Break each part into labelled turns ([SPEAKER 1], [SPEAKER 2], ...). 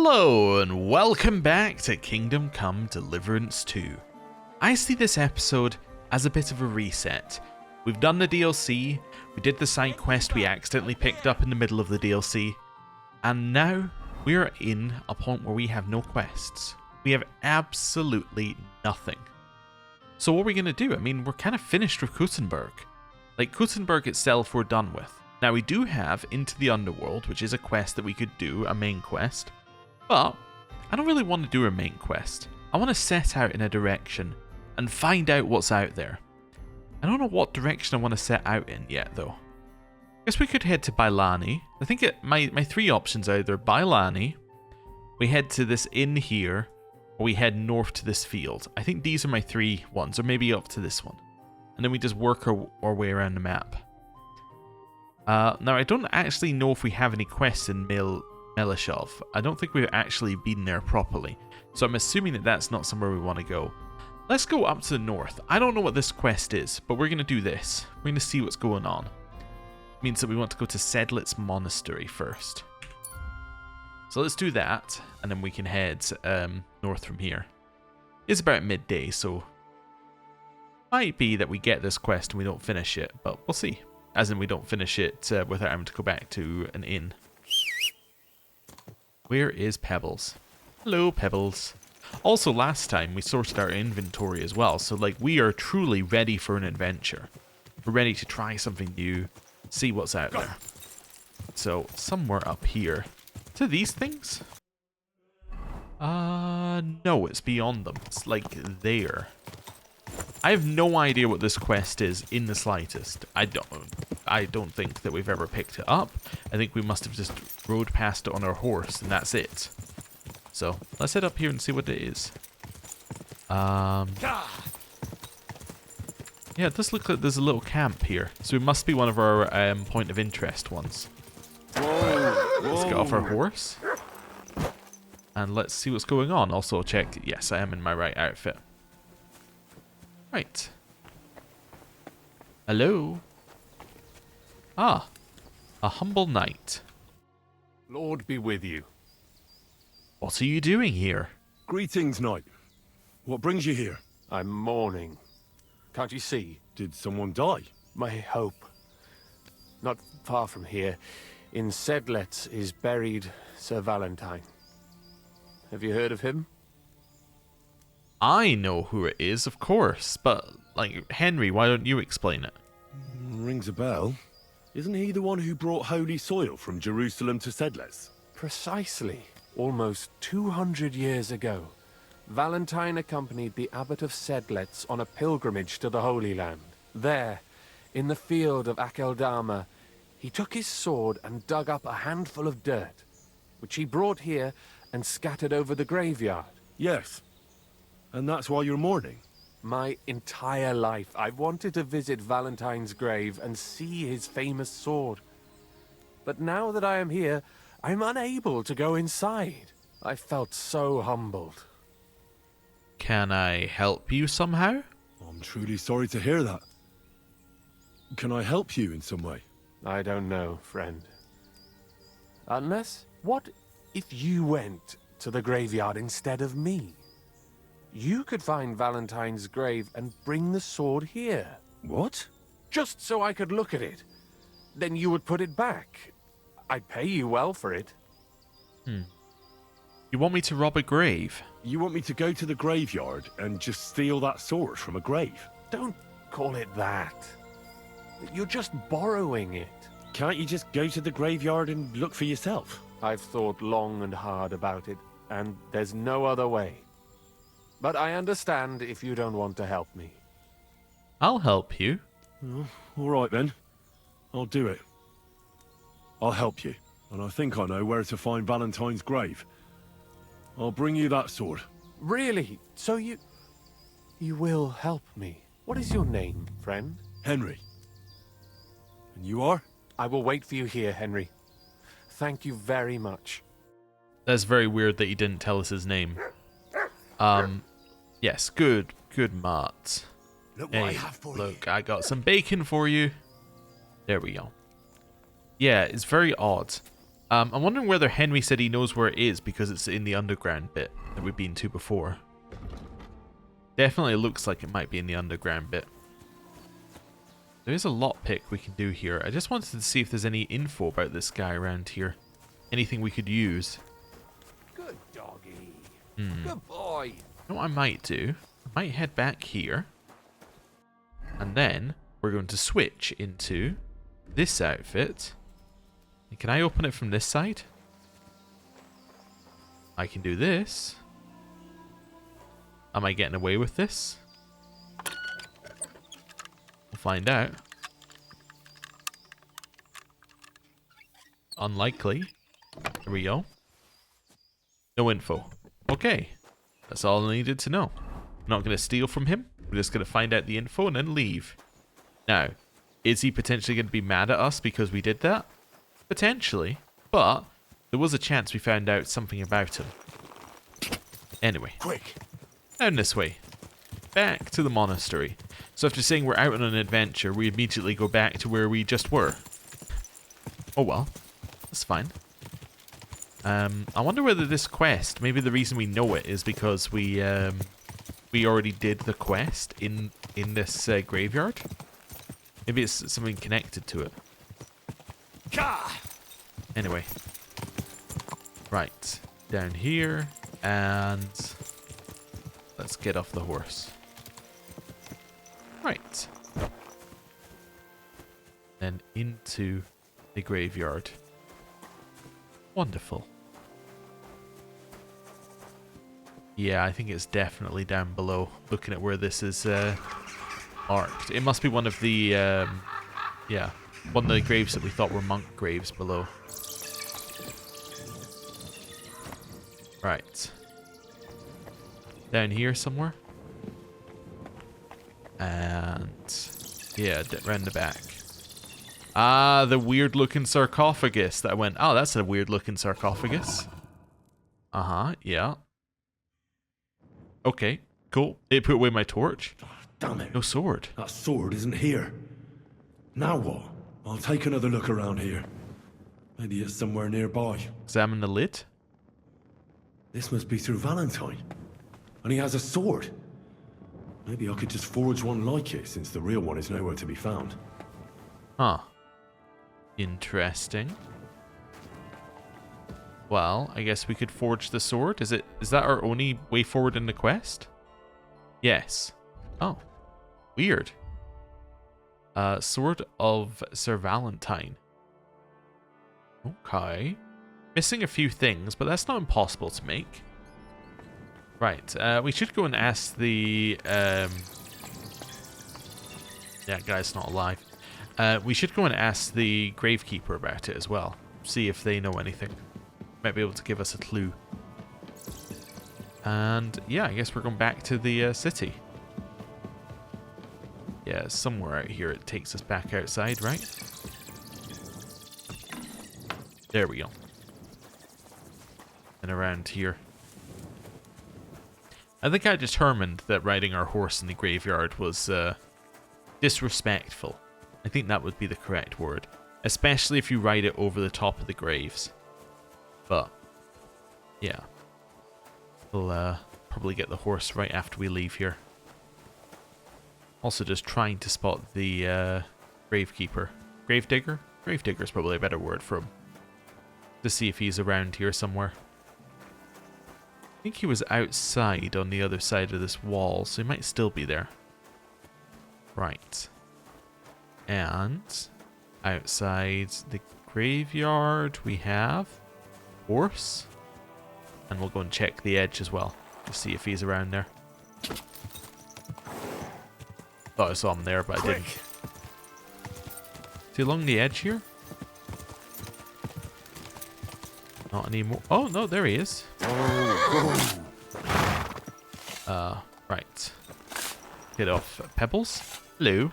[SPEAKER 1] Hello and welcome back to Kingdom Come Deliverance 2. I see this episode as a bit of a reset. We've done the DLC, we did the side quest we accidentally picked up in the middle of the DLC, and now we are in a point where we have no quests. We have absolutely nothing. So what are we going to do? I mean, we're kind of finished with Kuttenberg. Like, Kuttenberg itself we're done with. Now we do have Into the Underworld, which is a quest that we could do, a main quest. But I don't really want to do a main quest. I want to set out in a direction and find out what's out there. I don't know what direction I want to set out in yet though. I guess we could head to Bailani. I think my three options are either Bailani, we head to this inn here, or we head north to this field. I think these are my three ones, or maybe up to this one. And then we just work our way around the map. Now I don't actually know if we have any quests in Melishov. I don't think we've actually been there properly, so I'm assuming that that's not somewhere we want to go. Let's go up to the north. I don't know what this quest is, but we're going to do this. We're going to see what's going on. It means that we want to go to Sedlitz Monastery first. So let's do that, and then we can head north from here. It's about midday, so might be that we get this quest and we don't finish it, but we'll see. As in, we don't finish it without having to go back to an inn. Where is Pebbles? Hello, Pebbles. Also, last time we sorted our inventory as well, so like we are truly ready for an adventure. We're ready to try something new, see what's out there. So, somewhere up here. To these things? No, it's beyond them. It's like there. I have no idea what this quest is in the slightest. I don't think that we've ever picked it up. I think we must have just rode past it on our horse and that's it. So let's head up here and see what it is. Yeah, it does look like there's a little camp here. So it must be one of our point of interest ones. Let's get off our horse. And let's see what's going on. Also check, yes, I am in my right outfit. Right. Hello. Ah, a humble knight.
[SPEAKER 2] Lord be with you.
[SPEAKER 1] What are you doing here?
[SPEAKER 3] Greetings, knight. What brings you here?
[SPEAKER 2] I'm mourning. Can't you see?
[SPEAKER 3] Did someone die?
[SPEAKER 2] My hope. Not far from here, in Sedlitz, is buried Sir Valentine. Have you heard of him?
[SPEAKER 1] I know who it is, of course, but, like, Henry, why don't you explain it?
[SPEAKER 3] Rings a bell. Isn't he the one who brought holy soil from Jerusalem to Sedlitz?
[SPEAKER 2] Precisely. Almost 200 years ago, Valentine accompanied the abbot of Sedlitz on a pilgrimage to the Holy Land. There, in the field of Akeldama, he took his sword and dug up a handful of dirt, which he brought here and scattered over the graveyard.
[SPEAKER 3] Yes. And that's why you're mourning?
[SPEAKER 2] My entire life, I've wanted to visit Valentine's grave and see his famous sword. But now that I am here, I'm unable to go inside. I felt so humbled.
[SPEAKER 1] Can I help you somehow?
[SPEAKER 3] I'm truly sorry to hear that. Can I help you in some way?
[SPEAKER 2] I don't know, friend. Unless, what if you went to the graveyard instead of me? You could find Valentine's grave and bring the sword here.
[SPEAKER 3] What?
[SPEAKER 2] Just so I could look at it. Then you would put it back. I'd pay you well for it.
[SPEAKER 1] You want me to rob a grave?
[SPEAKER 3] You want me to go to the graveyard and just steal that sword from a grave?
[SPEAKER 2] Don't call it that. You're just borrowing it.
[SPEAKER 3] Can't you just go to the graveyard and look for yourself?
[SPEAKER 2] I've thought long and hard about it, and there's no other way. But I understand if you don't want to help me.
[SPEAKER 1] I'll help you.
[SPEAKER 3] Oh, all right then. I'll do it. I'll help you, and I think I know where to find Valentine's grave. I'll bring you that sword.
[SPEAKER 2] Really? So you will help me? What is your name, friend?
[SPEAKER 3] Henry. And you are?
[SPEAKER 2] I will wait for you here, Henry. Thank you very much.
[SPEAKER 1] That's very weird that he didn't tell us his name. Yes, good Mart.
[SPEAKER 3] Look
[SPEAKER 1] Hey,
[SPEAKER 3] what I have for you.
[SPEAKER 1] look, I got some bacon for you. There we go. Yeah, it's very odd. I'm wondering whether Henry said he knows where it is because it's in the underground bit that we've been to before. Definitely looks like it might be in the underground bit. There is a lockpick we can do here. I just wanted to see if there's any info about this guy around here. Anything we could use.
[SPEAKER 2] Good doggy. Good boy.
[SPEAKER 1] You know what I might do? I might head back here. And then we're going to switch into this outfit. And can I open it from this side? I can do this. Am I getting away with this? We'll find out. Unlikely. There we go. No info. Okay. That's all I needed to know. I'm not going to steal from him. We're just going to find out the info and then leave. Now, is he potentially going to be mad at us because we did that? Potentially. But there was a chance we found out something about him. Anyway.
[SPEAKER 3] Quick.
[SPEAKER 1] Down this way. Back to the monastery. So after saying we're out on an adventure, we immediately go back to where we just were. Oh well. That's fine. I wonder whether this quest, maybe the reason we know it is because we already did the quest in this graveyard. Maybe it's something connected to it. Anyway. Right. Down here. And let's get off the horse. Right. Then into the graveyard. Wonderful. Yeah, I think it's definitely down below. Looking at where this is marked. It must be one of the, yeah, one of the graves that we thought were monk graves below. Right. Down here somewhere. And yeah, round the back. Ah, the weird looking sarcophagus that I went, oh, that's a weird looking sarcophagus. Uh-huh, yeah. Okay, cool. It put away my torch.
[SPEAKER 3] Damn it.
[SPEAKER 1] No sword.
[SPEAKER 3] That sword isn't here. Now what? I'll take another look around here. Maybe it's somewhere nearby.
[SPEAKER 1] Examine the lid.
[SPEAKER 3] This must be through Valentine. And he has a sword. Maybe I could just forge one like it, since the real one is nowhere to be found.
[SPEAKER 1] Huh. Interesting. Well, I guess we could forge the sword. Is that our only way forward in the quest? Yes. Oh. Weird. Sword of Sir Valentine. Okay. Missing a few things, but that's not impossible to make. Right, we should go and ask the, yeah, guy's not alive. We should go and ask the gravekeeper about it as well. See if they know anything. Might be able to give us a clue. And, yeah, I guess we're going back to the city. Yeah, somewhere out here it takes us back outside, right? There we go. And around here. I think I determined that riding our horse in the graveyard was disrespectful. I think that would be the correct word. Especially if you ride it over the top of the graves. But, yeah. We'll probably get the horse right after we leave here. Also just trying to spot the gravekeeper. Gravedigger? Gravedigger is probably a better word for him. To see if he's around here somewhere. I think he was outside on the other side of this wall, so he might still be there. Right. And outside the graveyard we have horse. And we'll go and check the edge as well to see if he's around there. Thought I saw him there, but I didn't. Is he along the edge here? Not anymore. Oh, no, there he is. Right. Get off. Pebbles? Hello.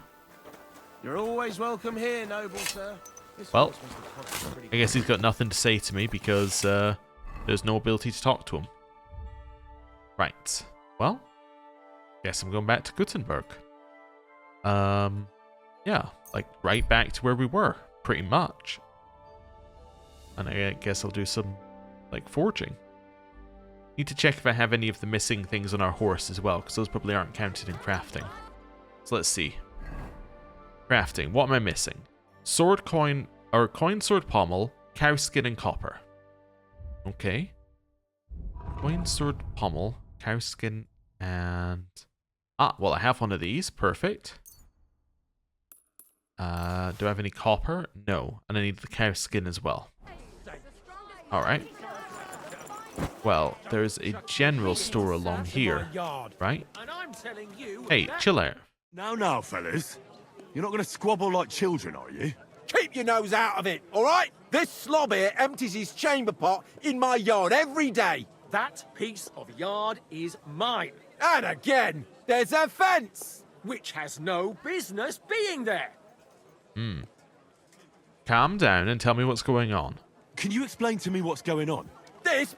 [SPEAKER 4] You're always welcome here, noble sir.
[SPEAKER 1] Well, I guess he's got nothing to say to me because there's no ability to talk to him. Right. Well, guess I'm going back to Gutenberg. Yeah, like right back to where we were, pretty much. And I guess I'll do some, like, forging. Need to check if I have any of the missing things on our horse as well, because those probably aren't counted in crafting. So let's see. Crafting. What am I missing? Sword, coin, or coin, sword, pommel, cow skin, and copper. Okay. Coin, sword, pommel, cow skin, and... Ah, well, I have one of these. Perfect. Do I have any copper? No. And I need the cow skin as well. Alright. Well, there's a general store along here, right? Hey, chill out.
[SPEAKER 3] Now, fellas. You're not going to squabble like children, are you?
[SPEAKER 4] Keep your nose out of it, all right? This slob here empties his chamber pot in my yard every day.
[SPEAKER 5] That piece of yard is mine,
[SPEAKER 4] And again, there's a fence.
[SPEAKER 5] which has no business being there.
[SPEAKER 1] Calm down and tell me what's going on.
[SPEAKER 3] Can you explain to me what's going on?
[SPEAKER 4] This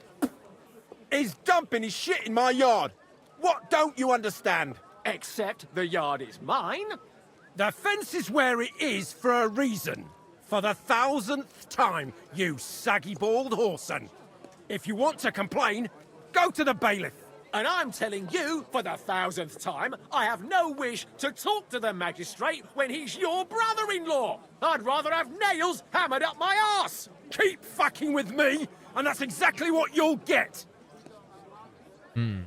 [SPEAKER 4] is dumping his shit in my yard. What don't you understand?
[SPEAKER 5] Except the yard is mine.
[SPEAKER 4] The fence is where it is for a reason. For the 1000th time, you saggy bald whoreson. If you want to complain, go to the bailiff.
[SPEAKER 5] And I'm telling you, for the 1000th time, I have no wish to talk to the magistrate when he's your brother-in-law. I'd rather have nails hammered up my arse.
[SPEAKER 4] Keep fucking with me, and that's exactly what you'll get.
[SPEAKER 1] How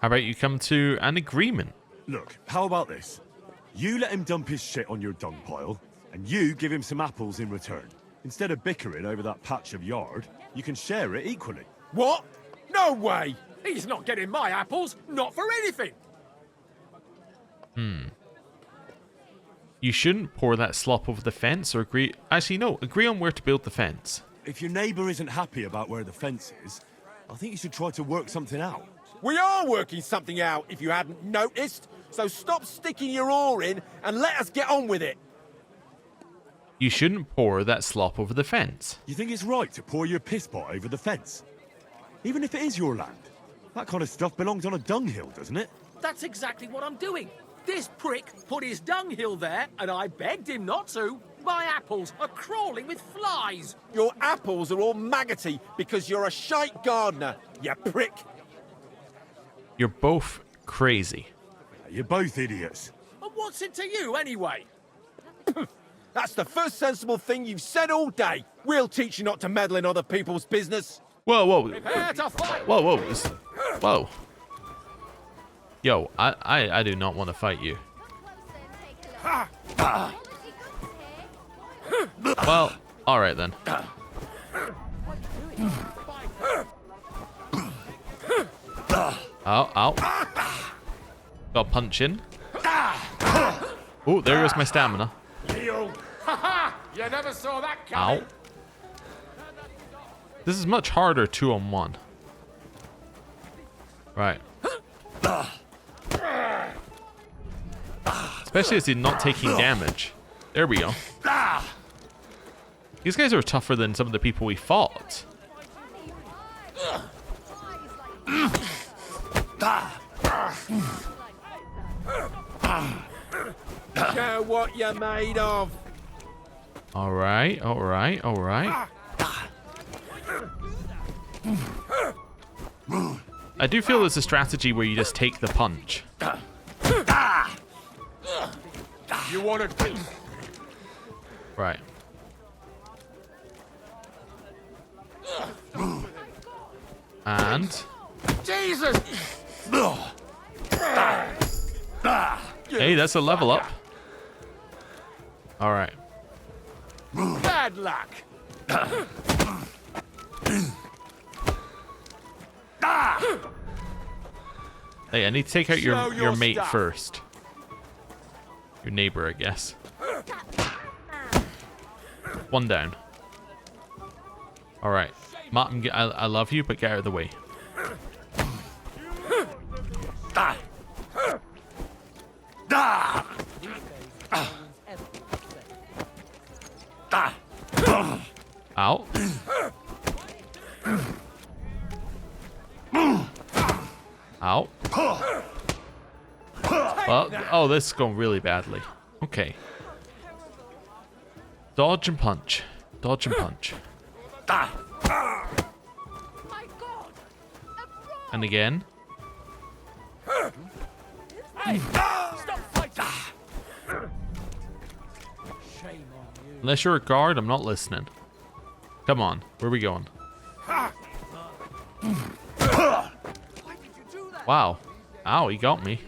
[SPEAKER 1] about you come to an agreement?
[SPEAKER 3] Look, how about this? You let him dump his shit on your dung pile, and you give him some apples in return. Instead of bickering over that patch of yard, you can share it equally.
[SPEAKER 4] What? No way.
[SPEAKER 5] He's not getting my apples, not for anything.
[SPEAKER 1] You shouldn't pour that slop over the fence or agree... Actually, no. Agree on where to build the fence.
[SPEAKER 3] If your neighbour isn't happy about where the fence is, I think you should try to work something out.
[SPEAKER 4] We are working something out, if you hadn't noticed. So stop sticking your oar in and let us get on with it.
[SPEAKER 1] You shouldn't pour that slop over the fence.
[SPEAKER 3] You think it's right to pour your piss pot over the fence? Even if it is your land? That kind of stuff belongs on a dunghill, doesn't it?
[SPEAKER 5] That's exactly what I'm doing. This prick put his dunghill there, and I begged him not to. My apples are crawling with flies.
[SPEAKER 4] Your apples are all maggoty because you're a shite gardener, you prick.
[SPEAKER 1] You're both crazy.
[SPEAKER 3] You're both idiots.
[SPEAKER 5] And what's it to you, anyway?
[SPEAKER 4] That's the first sensible thing you've said all day. We'll teach you not to meddle in other people's business.
[SPEAKER 1] Whoa, whoa.
[SPEAKER 5] Prepare to fight.
[SPEAKER 1] Whoa, whoa. Whoa. Yo, I do not want to fight you. Well, alright then. Ow, ow. Got a punch in. Oh, there goes my stamina.
[SPEAKER 5] You never saw that coming.
[SPEAKER 1] Ow. This is much harder 2-on-1. Right. Especially as he's not taking damage. There we go. These guys are tougher than some of the people we fought.
[SPEAKER 4] Show what you're made of.
[SPEAKER 1] Alright, alright, alright. I do feel there's a strategy where you just take the punch.
[SPEAKER 5] You want to...
[SPEAKER 1] Right. And...
[SPEAKER 5] Jesus!
[SPEAKER 1] Hey, that's a level up. Alright.
[SPEAKER 5] Bad luck.
[SPEAKER 1] Hey, I need to take out
[SPEAKER 5] Show
[SPEAKER 1] your
[SPEAKER 5] your
[SPEAKER 1] mate
[SPEAKER 5] stuff.
[SPEAKER 1] first. Your neighbor, I guess. One down. Alright. Martin, I love you, but get out of the way. Ow. Ow. Well, oh, this is going really badly. Okay. Dodge and punch. Dodge and punch.
[SPEAKER 5] My God!
[SPEAKER 1] And again.
[SPEAKER 5] Hey! Stop fighting! Shame on you.
[SPEAKER 1] Unless you're a guard, I'm not listening. Come on. Where are we going? Wow. Ow, he got me.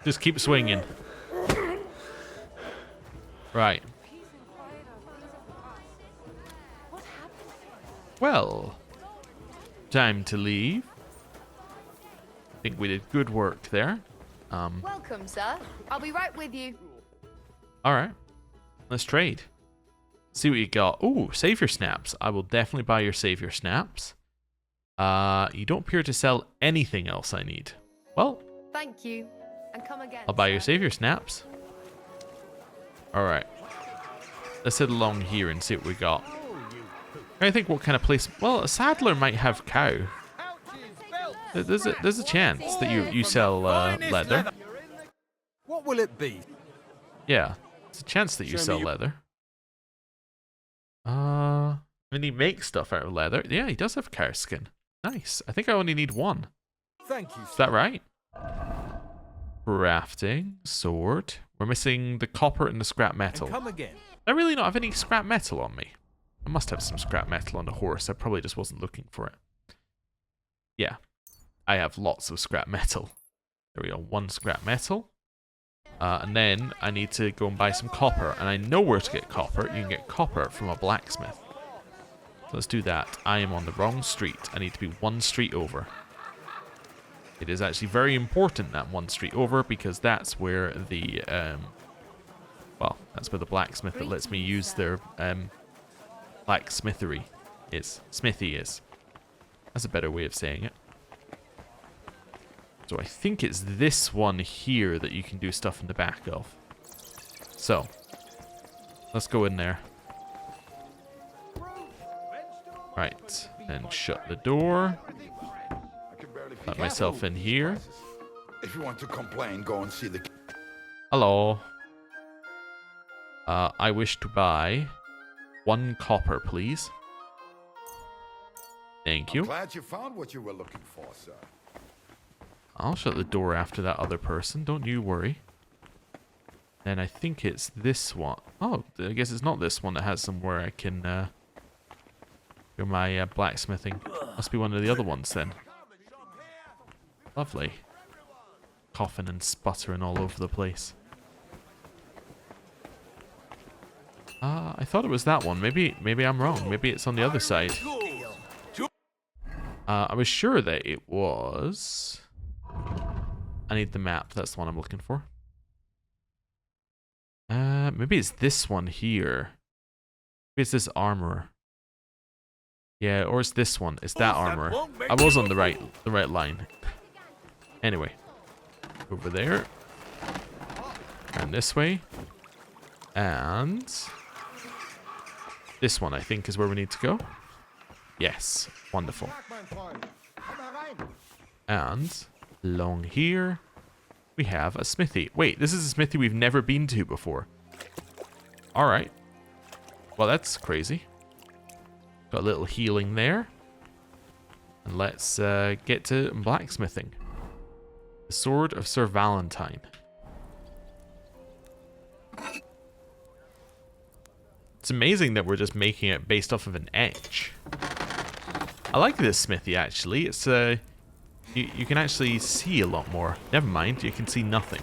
[SPEAKER 1] Just keep swinging. Right. Well, time to leave. I think we did good work there.
[SPEAKER 6] Welcome, sir. I'll be right with you.
[SPEAKER 1] All right. Let's trade. See what you got. Ooh, savior snaps. I will definitely buy your savior snaps. You don't appear to sell anything else I need. Well,
[SPEAKER 6] Thank you. And come again.
[SPEAKER 1] I'll buy your
[SPEAKER 6] sir.
[SPEAKER 1] savior snaps. All right. Let's head along here and see what we got. I think what kind of place... Well, a saddler might have cow. There's a chance that you sell leather.
[SPEAKER 4] What will it be?
[SPEAKER 1] Yeah, there's a chance that you sell leather. I mean, he makes stuff out of leather. Yeah, he does have cow skin. Nice. I think I only need one.
[SPEAKER 4] Thank you.
[SPEAKER 1] Is that right? Crafting, sword. We're missing the copper and the scrap metal.
[SPEAKER 4] Come again.
[SPEAKER 1] I really not have any scrap metal on me. I must have some scrap metal on the horse. I probably just wasn't looking for it. Yeah, I have lots of scrap metal. There we go, 1 scrap metal. And then I need to go and buy some copper. And I know where to get copper. You can get copper from a blacksmith. So let's do that. I am on the wrong street. I need to be 1 street over. It is actually very important that 1 street over, because that's where the well, that's where the blacksmith that lets me use their blacksmithery is. Smithy is. That's a better way of saying it. So I think it's this one here that you can do stuff in the back of. So, let's go in there. Right, and shut the door. Let myself in here.
[SPEAKER 7] If you want to complain, go and see the...
[SPEAKER 1] Hello. I wish to buy 1 copper, please. Thank you.
[SPEAKER 7] Glad you found what you were looking for, sir.
[SPEAKER 1] I'll shut the door after that other person. Don't you worry. And I think it's this one. Oh, I guess it's not this one that has somewhere I can do my blacksmithing. Must be one of the other ones then. Lovely. Coughing and sputtering all over the place. I thought it was that one. Maybe I'm wrong. Maybe it's on the other side. I was sure that it was... I need the map. That's the one I'm looking for. Maybe it's this one here. Maybe it's this armor. Yeah, or it's this one. It's that armor. I was on the right line. Anyway, over there, and this way, and this one I think is where we need to go. Yes, wonderful. And along here, we have a smithy. Wait, this is a smithy we've never been to before. All right. Well, that's crazy. Got a little healing there. And let's get to blacksmithing. The Sword of Sir Valentine. It's amazing that we're just making it based off of an edge. I like this smithy, actually. It's you can actually see a lot more. Never mind, you can see nothing.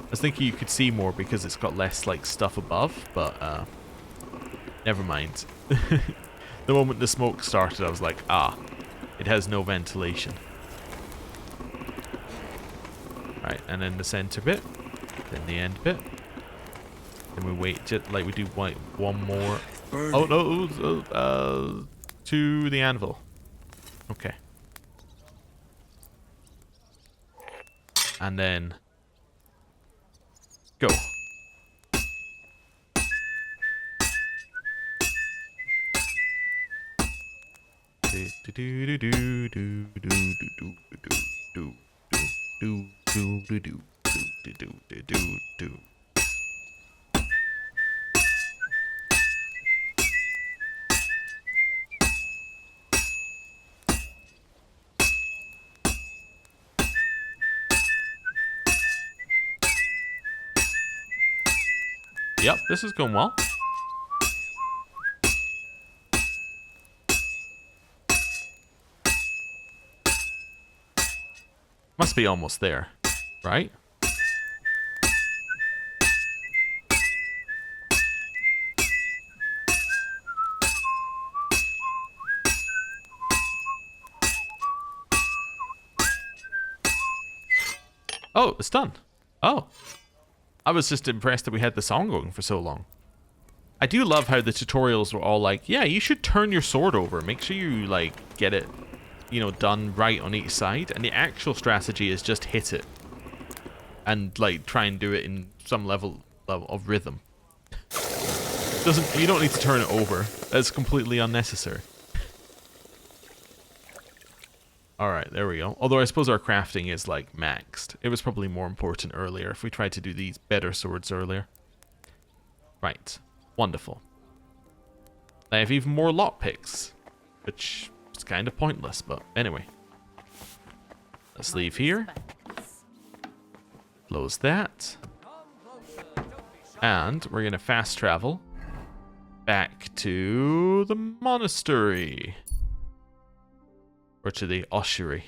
[SPEAKER 1] I was thinking you could see more because it's got less like stuff above, but never mind. The moment the smoke started, I was like, ah, it has no ventilation. Right, and then the center bit, then the end bit. Then we wait just like we do one more. Oh no, to the anvil. Okay. And then go. Yep, this is going well. Must be almost there, right? Oh, it's done. Oh. I was just impressed that we had the song going for so long. I do love how the tutorials were all like, yeah, you should turn your sword over. Make sure you, like, get it, you know, done right on each side. And the actual strategy is just hit it. And, like, try and do it in some level of rhythm. You don't need to turn it over. That's completely unnecessary. Alright, there we go. Although I suppose our crafting is, like, maxed. It was probably more important earlier if we tried to do these better swords earlier. Right. Wonderful. I have even more lockpicks, which is kind of pointless, but anyway. Let's leave here. Close that. And we're going to fast travel back to the monastery. Or to the ossuary.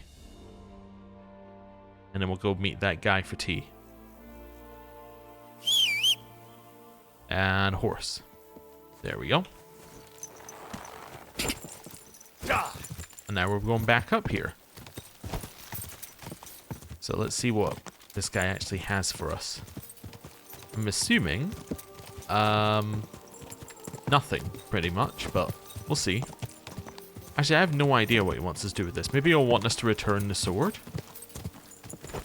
[SPEAKER 1] And then we'll go meet that guy for tea. And horse. There we go. And now we're going back up here. So let's see what this guy actually has for us. I'm assuming nothing, pretty much, but we'll see. Actually, I have no idea what he wants us to do with this. Maybe he'll want us to return the sword.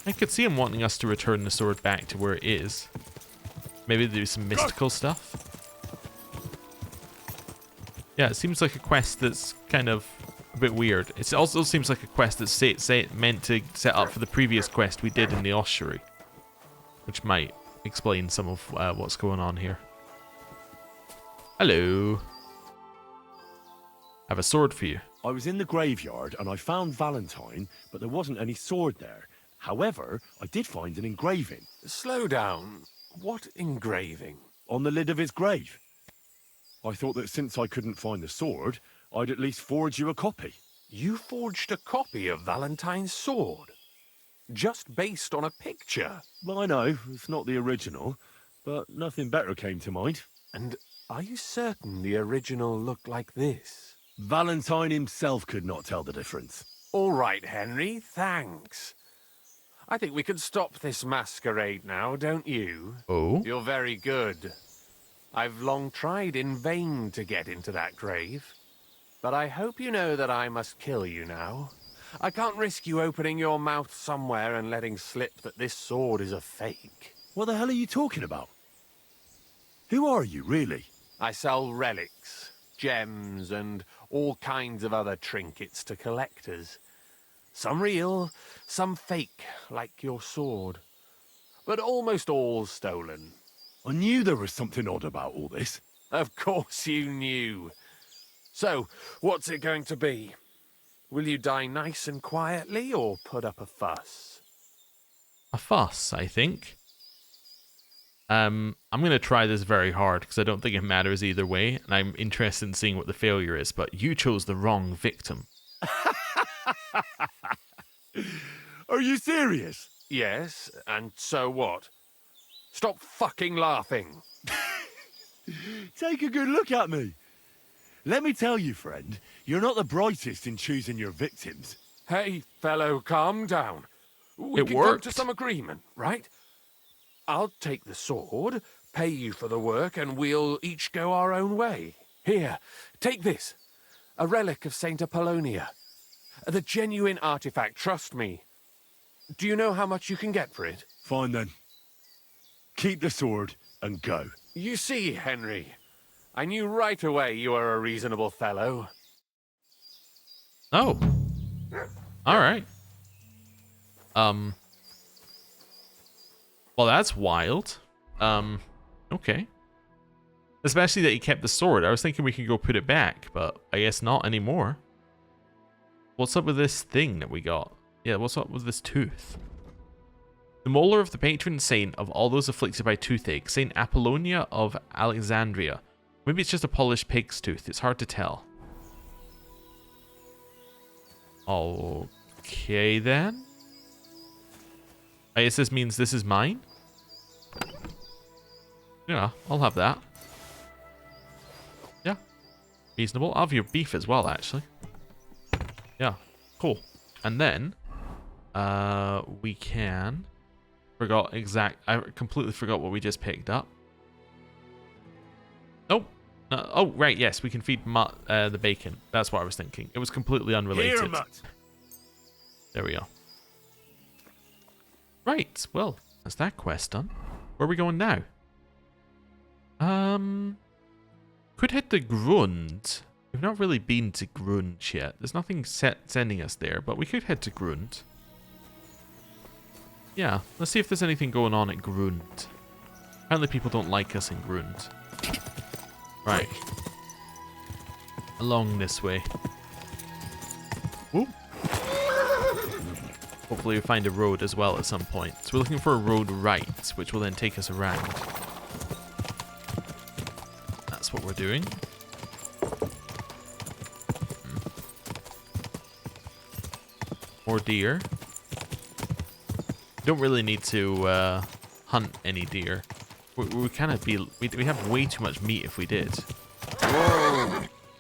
[SPEAKER 1] I could see him wanting us to return the sword back to where it is. Maybe do some mystical stuff. Yeah, it seems like a quest that's kind of a bit weird. It also seems like a quest that's meant to set up for the previous quest we did in the ossuary. Which might explain some of what's going on here. Hello. I have a sword for you.
[SPEAKER 3] I was in the graveyard and I found Valentine, but there wasn't any sword there. However, I did find an engraving.
[SPEAKER 2] Slow down. What engraving?
[SPEAKER 3] On the lid of his grave. I thought that since I couldn't find the sword, I'd at least forge you a copy.
[SPEAKER 2] You forged a copy of Valentine's sword? Just based on a picture?
[SPEAKER 3] Well, I know, it's not the original, but nothing better came to mind.
[SPEAKER 2] And are you certain the original looked like this?
[SPEAKER 3] Valentine himself could not tell the difference.
[SPEAKER 2] All right, Henry, thanks. I think we can stop this masquerade now, don't you?
[SPEAKER 1] Oh?
[SPEAKER 2] You're very good. I've long tried in vain to get into that grave. But I hope you know that I must kill you now. I can't risk you opening your mouth somewhere and letting slip that this sword is a fake.
[SPEAKER 3] What the hell are you talking about? Who are you, really?
[SPEAKER 2] I sell relics, gems, and all kinds of other trinkets to collectors. Some real, some fake, like your sword. But almost all stolen.
[SPEAKER 3] I knew there was something odd about all this.
[SPEAKER 2] Of course you knew. So, what's it going to be? Will you die nice and quietly, or put up a fuss?
[SPEAKER 1] A fuss, I think. I'm going to try this very hard, because I don't think it matters either way, and I'm interested in seeing what the failure is, but you chose the wrong victim.
[SPEAKER 3] Are you serious?
[SPEAKER 2] Yes, and so what? Stop fucking laughing.
[SPEAKER 3] Take a good look at me. Let me tell you, friend, you're not the brightest in choosing your victims.
[SPEAKER 2] Hey, fellow, calm down. We
[SPEAKER 1] It
[SPEAKER 2] can
[SPEAKER 1] worked.
[SPEAKER 2] come to some agreement, right? I'll take the sword, pay you for the work, and we'll each go our own way. Here, take this. A relic of Saint Apollonia. The genuine artifact, trust me. Do you know how much you can get for it?
[SPEAKER 3] Fine then. Keep the sword and go.
[SPEAKER 2] You see, Henry, I knew right away you were a reasonable fellow.
[SPEAKER 1] Oh. Alright. Well, that's wild. Okay. Especially that he kept the sword. I was thinking we could go put it back, but I guess not anymore. What's up with this thing that we got? Yeah, what's up with this tooth? The molar of the patron saint of all those afflicted by toothache, Saint Apollonia of Alexandria. Maybe it's just a polished pig's tooth. It's hard to tell. Okay, then. I guess this means this is mine? Yeah, I'll have that. Yeah. Reasonable. I'll have your beef as well, actually. Yeah, cool. And then, we can... I completely forgot what we just picked up. Oh. No, oh, right, yes, we can feed Mutt the bacon. That's what I was thinking. It was completely unrelated.
[SPEAKER 3] Here, Mutt.
[SPEAKER 1] There we go. Right, well, that's that quest done. Where are we going now? Could head to Grund. We've not really been to Grund yet. There's nothing sending us there, but we could head to Grund. Yeah, let's see if there's anything going on at Grund. Apparently people don't like us in Grund. Right. Along this way. Whoop. Hopefully we find a road as well at some point. So we're looking for a road right, which will then take us around. That's what we're doing. More deer. Don't really need to hunt any deer. We kind of we have way too much meat if we did.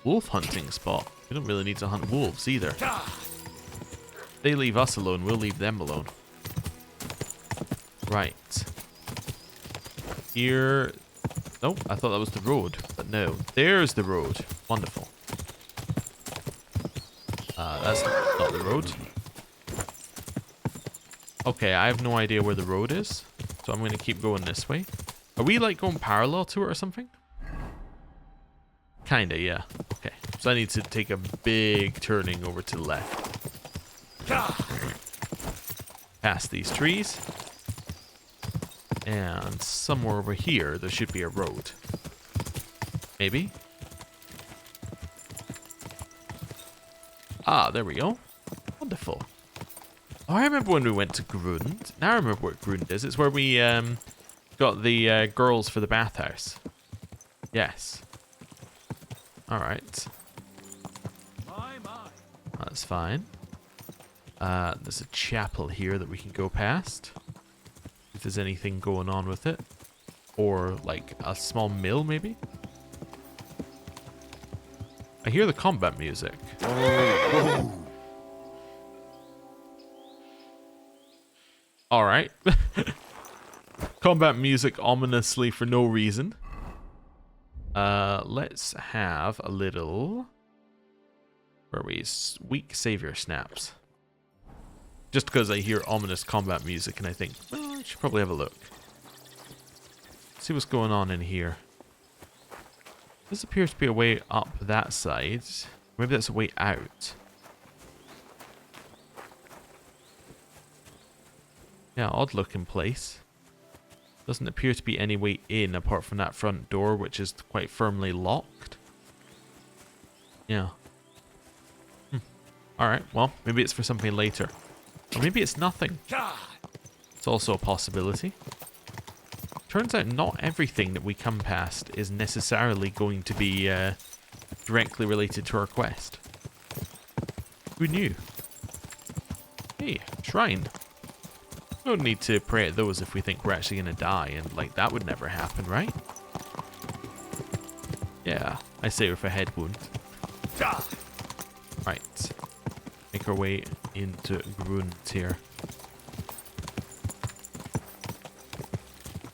[SPEAKER 1] Wolf hunting spot. We don't really need to hunt wolves either. They leave us alone, we'll leave them alone. Right. Here... Nope, I thought that was the road. But no, there's the road. Wonderful. That's not the road. Okay, I have no idea where the road is. So I'm going to keep going this way. Are we like going parallel to it or something? Kinda, yeah. Okay, so I need to take a big turning over to the left. Past these trees. And somewhere over here, there should be a road. Maybe? Ah, there we go. Wonderful. Oh, I remember when we went to Grund. Now I remember what Grund is. It's where we got the girls for the bathhouse. Yes. Alright. That's fine. There's a chapel here that we can go past. If there's anything going on with it. Or like a small mill maybe. I hear the combat music. Alright. Combat music ominously for no reason. Let's have a little... Where are we? Weak savior snaps. Just because I hear ominous combat music and I think, well, I should probably have a look. See what's going on in here. This appears to be a way up that side. Maybe that's a way out. Yeah, odd looking place. Doesn't appear to be any way in apart from that front door, which is quite firmly locked. Yeah. Alright, well, maybe it's for something later. Or maybe it's nothing. It's also a possibility. Turns out not everything that we come past is necessarily going to be directly related to our quest. Who knew? Hey, shrine. We don't need to pray at those if we think we're actually going to die, and like that would never happen, right? Yeah, I say with a head wound. Right. Make our way into Grund here.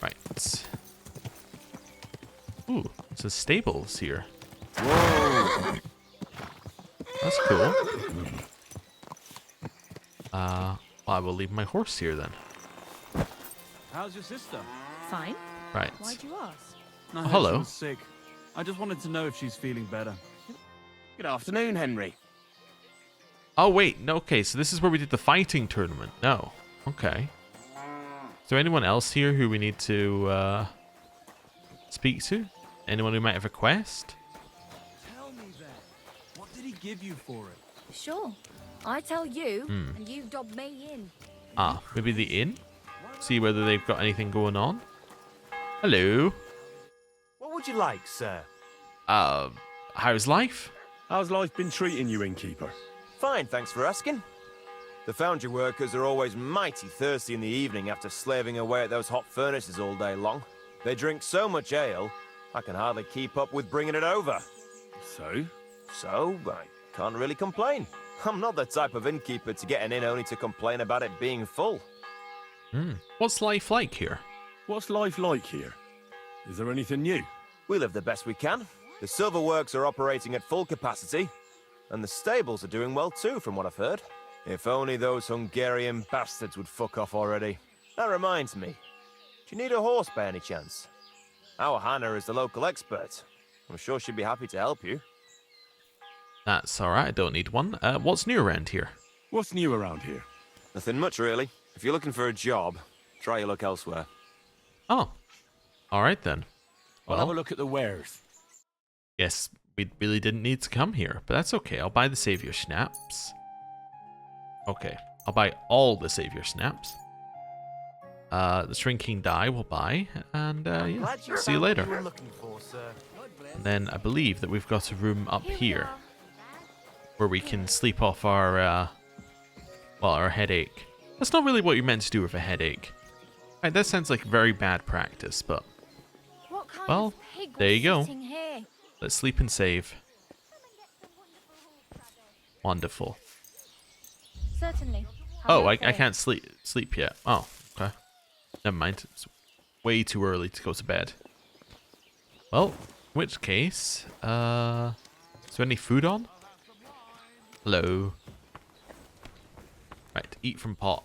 [SPEAKER 1] Right. Ooh, there's stables here. Whoa. That's cool. Well, I will leave my horse here then.
[SPEAKER 8] How's your sister?
[SPEAKER 9] Fine.
[SPEAKER 1] Right.
[SPEAKER 9] Why'd you ask?
[SPEAKER 8] I
[SPEAKER 1] Oh,
[SPEAKER 8] heard
[SPEAKER 1] hello.
[SPEAKER 8] she was sick. I just wanted to know if she's feeling better.
[SPEAKER 5] Good afternoon, Henry.
[SPEAKER 1] Oh, wait. No, okay, so this is where we did the fighting tournament. No. Okay. Is there anyone else here who we need to speak to? Anyone who might have a quest?
[SPEAKER 8] Tell me then. What did he give you for it?
[SPEAKER 9] Sure. I tell you, and you dob me in.
[SPEAKER 1] Ah, maybe the inn? See whether they've got anything going on. Hello.
[SPEAKER 5] What would you like, sir?
[SPEAKER 1] How's life?
[SPEAKER 3] How's life been treating you, innkeeper?
[SPEAKER 5] Fine, thanks for asking. The foundry workers are always mighty thirsty in the evening after slaving away at those hot furnaces all day long. They drink so much ale, I can hardly keep up with bringing it over.
[SPEAKER 3] So?
[SPEAKER 5] So, I can't really complain. I'm not the type of innkeeper to get an inn only to complain about it being full.
[SPEAKER 1] What's life like here?
[SPEAKER 3] What's life like here? Is there anything new?
[SPEAKER 5] We live the best we can. The silver works are operating at full capacity, and the stables are doing well too, from what I've heard. If only those Hungarian bastards would fuck off already. That reminds me. Do you need a horse by any chance? Our Hannah is the local expert. I'm sure she'd be happy to help you.
[SPEAKER 1] That's alright, I don't need one. What's new around here?
[SPEAKER 3] What's new around here?
[SPEAKER 5] Nothing much, really. If you're looking for a job, try your luck elsewhere.
[SPEAKER 1] Oh. Alright then.
[SPEAKER 8] I'll have a
[SPEAKER 1] Well,
[SPEAKER 8] look at the wares.
[SPEAKER 1] guess we really didn't need to come here, but that's okay. I'll buy the Savior Snaps. Okay, I'll buy all the Savior Snaps. The Shrinking Die we'll buy, and yeah, see you later. And then I believe that we've got a room up here where we can sleep off our, well, our headache. That's not really what you're meant to do with a headache. Right, that sounds like very bad practice, but
[SPEAKER 9] What kind
[SPEAKER 1] well,
[SPEAKER 9] of pig
[SPEAKER 1] there
[SPEAKER 9] was
[SPEAKER 1] you go.
[SPEAKER 9] sitting here?
[SPEAKER 1] Let's sleep and save. Wonderful.
[SPEAKER 9] Certainly.
[SPEAKER 1] Oh, I can't sleep yet. Oh, okay. Never mind. It's way too early to go to bed. Well, in which case, is there any food on? Hello. Right, eat from pot.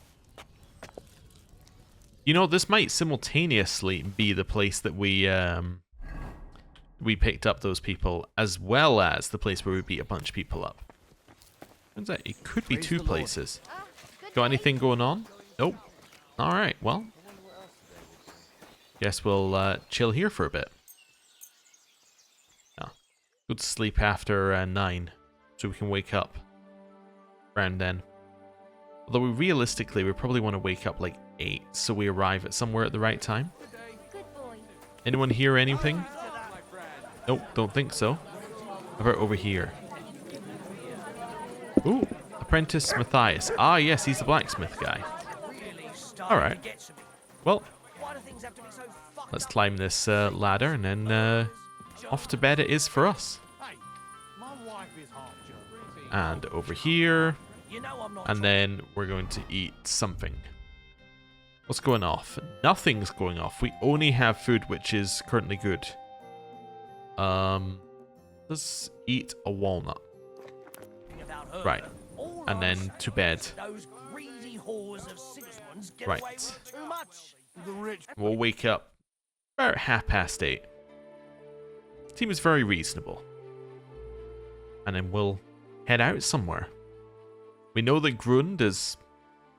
[SPEAKER 1] You know, this might simultaneously be the place that we picked up those people, as well as the place where we beat a bunch of people up. Turns out it could be two places. Got anything going on? Nope. Alright, well. Guess we'll chill here for a bit. Yeah. Go to sleep after 9, so we can wake up around then. Although realistically, we probably want to wake up like 8, so we arrive at somewhere at the right time.
[SPEAKER 9] Good boy.
[SPEAKER 1] Anyone hear anything? Nope, don't think so. How about over here? Ooh, Apprentice Matthias. Ah, yes, he's the blacksmith guy. Alright. Well, let's climb this ladder and then off to bed it is for us. And over here. And then we're going to eat something. What's going off? Nothing's going off. We only have food which is currently good. Let's eat a walnut. Right. And then to bed. Right. We'll wake up about 8:30. Seems is very reasonable. And then we'll head out somewhere. We know that Grund has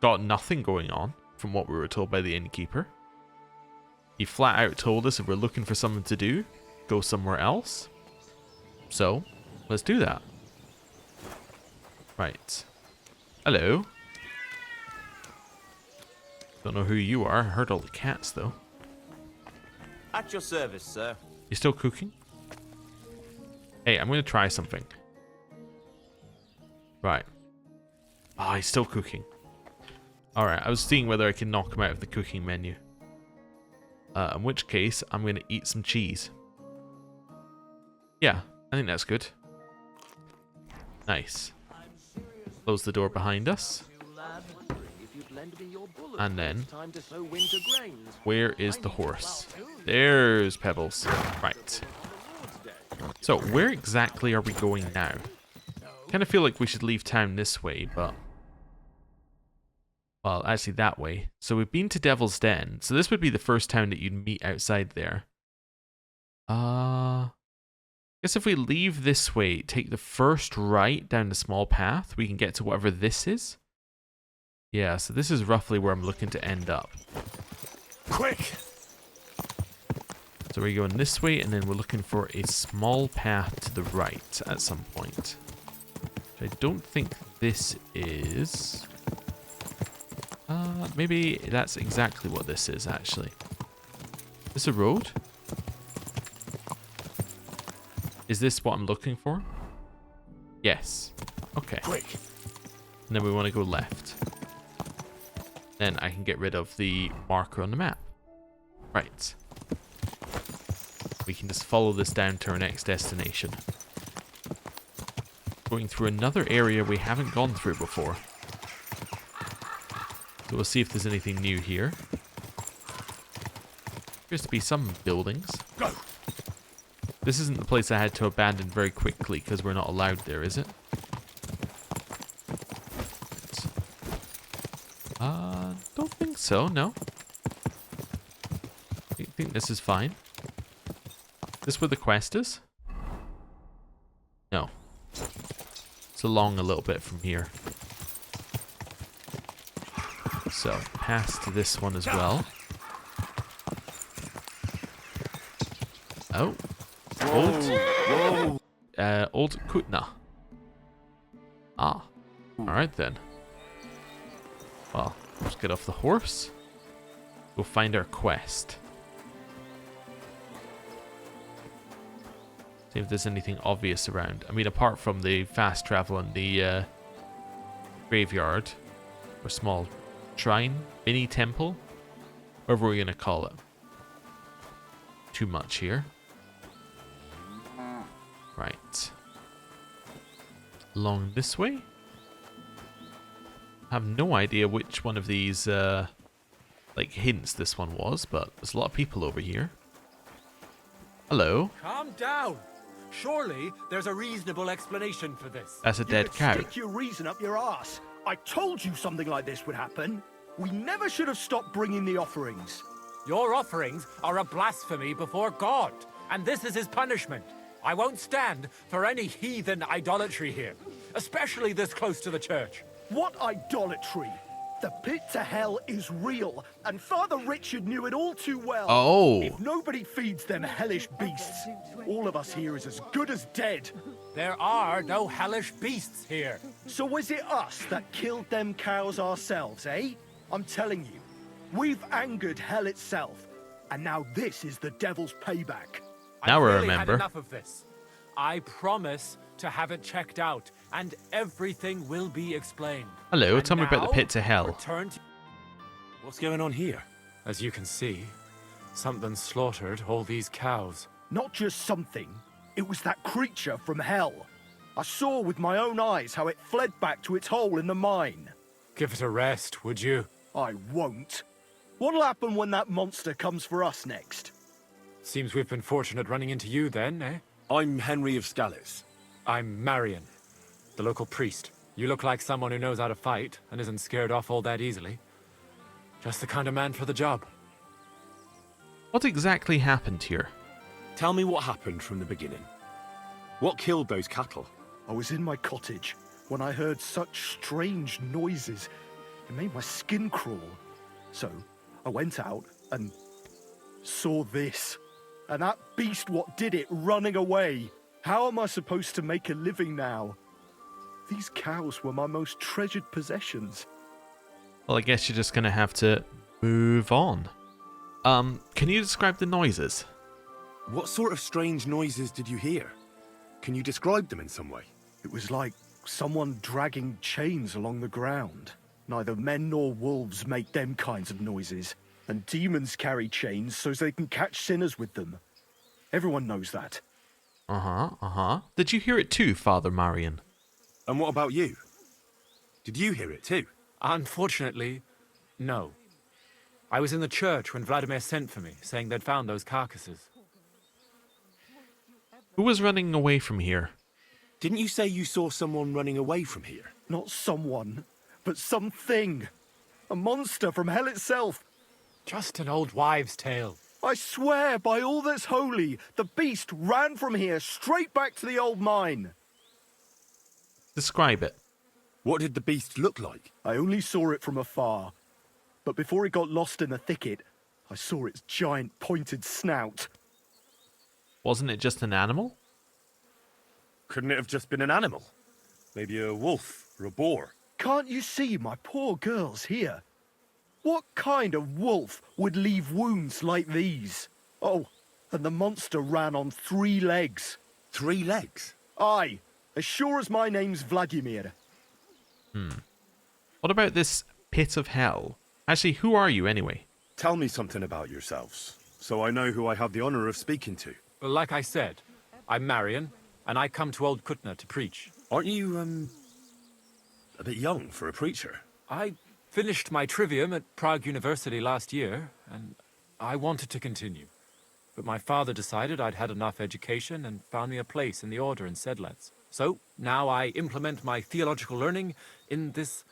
[SPEAKER 1] got nothing going on, from what we were told by the innkeeper. He flat out told us if we're looking for something to do, go somewhere else. So, let's do that. Right. Hello. Don't know who you are. I heard all the cats, though.
[SPEAKER 5] At your service, sir.
[SPEAKER 1] You still cooking? Hey, I'm going to try something. Right. Oh, he's still cooking. Alright, I was seeing whether I can knock him out of the cooking menu. In which case, I'm going to eat some cheese. Yeah, I think that's good. Nice. Close the door behind us. And then, where is the horse? There's Pebbles. Right. So, where exactly are we going now? Kind of feel like we should leave town this way, but... Well, actually that way. So we've been to Devil's Den. So this would be the first town that you'd meet outside there. Guess guess if we leave this way, take the first right down the small path, we can get to whatever this is. Yeah, so this is roughly where I'm looking to end up.
[SPEAKER 3] Quick!
[SPEAKER 1] So we're going this way, and then we're looking for a small path to the right at some point. Which I don't think this is. Maybe that's exactly what this is, actually. Is this a road? Is this what I'm looking for? Yes. Okay.
[SPEAKER 3] Quick!
[SPEAKER 1] And then we want to go left. Then I can get rid of the marker on the map. Right. We can just follow this down to our next destination. Going through another area we haven't gone through before. So we'll see if there's anything new here. Appears to be some buildings.
[SPEAKER 3] Go!
[SPEAKER 1] This isn't the place I had to abandon very quickly because we're not allowed there, is it? Don't think so, no. I think this is fine. This where the quest is? No. It's along a little bit from here. So, past this one as well. Oh. Old Kutna. Ah. Alright then. Well, let's get off the horse. Go find our quest. See if there's anything obvious around. I mean, apart from the fast travel and the graveyard. Or small shrine. Mini temple. Whatever we're going to call it. Too much here. Right. Along this way. I have no idea which one of these like hints this one was, but there's a lot of people over here. Hello.
[SPEAKER 4] Calm down. Surely there's a reasonable explanation for this.
[SPEAKER 1] That's a dead cow.
[SPEAKER 10] Stick your reason up your ass. I told you something like this would happen. We never should have stopped bringing the offerings.
[SPEAKER 4] Your offerings are a blasphemy before God, and this is his punishment. I won't stand for any heathen idolatry here, especially this close to the church.
[SPEAKER 10] What idolatry? The pit to hell is real, and Father Richard knew it all too well.
[SPEAKER 1] Oh.
[SPEAKER 10] If nobody feeds them hellish beasts, all of us here is as good as dead.
[SPEAKER 4] There are no hellish beasts here.
[SPEAKER 10] So was it us that killed them cows ourselves, eh? I'm telling you, we've angered hell itself, and now this is the devil's payback.
[SPEAKER 1] Now
[SPEAKER 4] I've
[SPEAKER 1] we
[SPEAKER 4] really
[SPEAKER 1] remember.
[SPEAKER 4] had enough of this. I promise to have it checked out, and everything will be explained.
[SPEAKER 1] Hello,
[SPEAKER 4] And
[SPEAKER 1] tell me about the
[SPEAKER 4] now,
[SPEAKER 1] pit to hell.
[SPEAKER 4] return to...
[SPEAKER 3] What's going on here?
[SPEAKER 2] As you can see, something slaughtered all these cows.
[SPEAKER 10] Not just something, it was that creature from hell. I saw with my own eyes how it fled back to its hole in the mine.
[SPEAKER 2] Give it a rest, would you?
[SPEAKER 10] I won't. What'll happen when that monster comes for us next?
[SPEAKER 2] Seems we've been fortunate running into you then, eh?
[SPEAKER 3] I'm Henry of Scallis.
[SPEAKER 2] I'm Marion, the local priest. You look like someone who knows how to fight and isn't scared off all that easily. Just the kind of man for the job.
[SPEAKER 1] What exactly happened here?
[SPEAKER 3] Tell me what happened from the beginning. What killed those cattle?
[SPEAKER 10] I was in my cottage when I heard such strange noises. It made my skin crawl. So I went out and saw this. And that beast what did it running away. How am I supposed to make a living now? These cows were my most treasured possessions.
[SPEAKER 1] Well, I guess you're just going to have to move on. Can you describe the noises?
[SPEAKER 3] What sort of strange noises did you hear? Can you describe them in some way?
[SPEAKER 10] It was like someone dragging chains along the ground. Neither men nor wolves make them kinds of noises. And demons carry chains so they can catch sinners with them. Everyone knows that.
[SPEAKER 1] Did you hear it too, Father Marion?
[SPEAKER 3] And what about you? Did you hear it too?
[SPEAKER 2] Unfortunately, no. I was in the church when Vladimir sent for me, saying they'd found those carcasses.
[SPEAKER 1] Who was running away from here?
[SPEAKER 3] Didn't you say you saw someone running away from here?
[SPEAKER 10] Not someone, but something. A monster from hell itself.
[SPEAKER 2] Just an old wives' tale.
[SPEAKER 10] I swear by all that's holy, the beast ran from here straight back to the old mine.
[SPEAKER 1] Describe it.
[SPEAKER 3] What did the beast look like?
[SPEAKER 10] I only saw it from afar, but before it got lost in the thicket, I saw its giant pointed snout.
[SPEAKER 1] Wasn't it just an animal?
[SPEAKER 3] Couldn't it have just been an animal? Maybe a wolf or a boar?
[SPEAKER 10] Can't you see my poor girls here? What kind of wolf would leave wounds like these? Oh, and the monster ran on 3 legs.
[SPEAKER 3] 3 legs?
[SPEAKER 10] Aye, as sure as my name's Vladimir.
[SPEAKER 1] What about this pit of hell? Actually, who are you anyway?
[SPEAKER 3] Tell me something about yourselves, so I know who I have the honor of speaking to.
[SPEAKER 2] Well, like I said, I'm Marion, and I come to Old Kutna to preach.
[SPEAKER 3] Aren't you, a bit young for a preacher?
[SPEAKER 2] I finished my trivium at Prague University last year, and I wanted to continue. But my father decided I'd had enough education and found me a place in the order in Sedlets. So now I implement my theological learning in this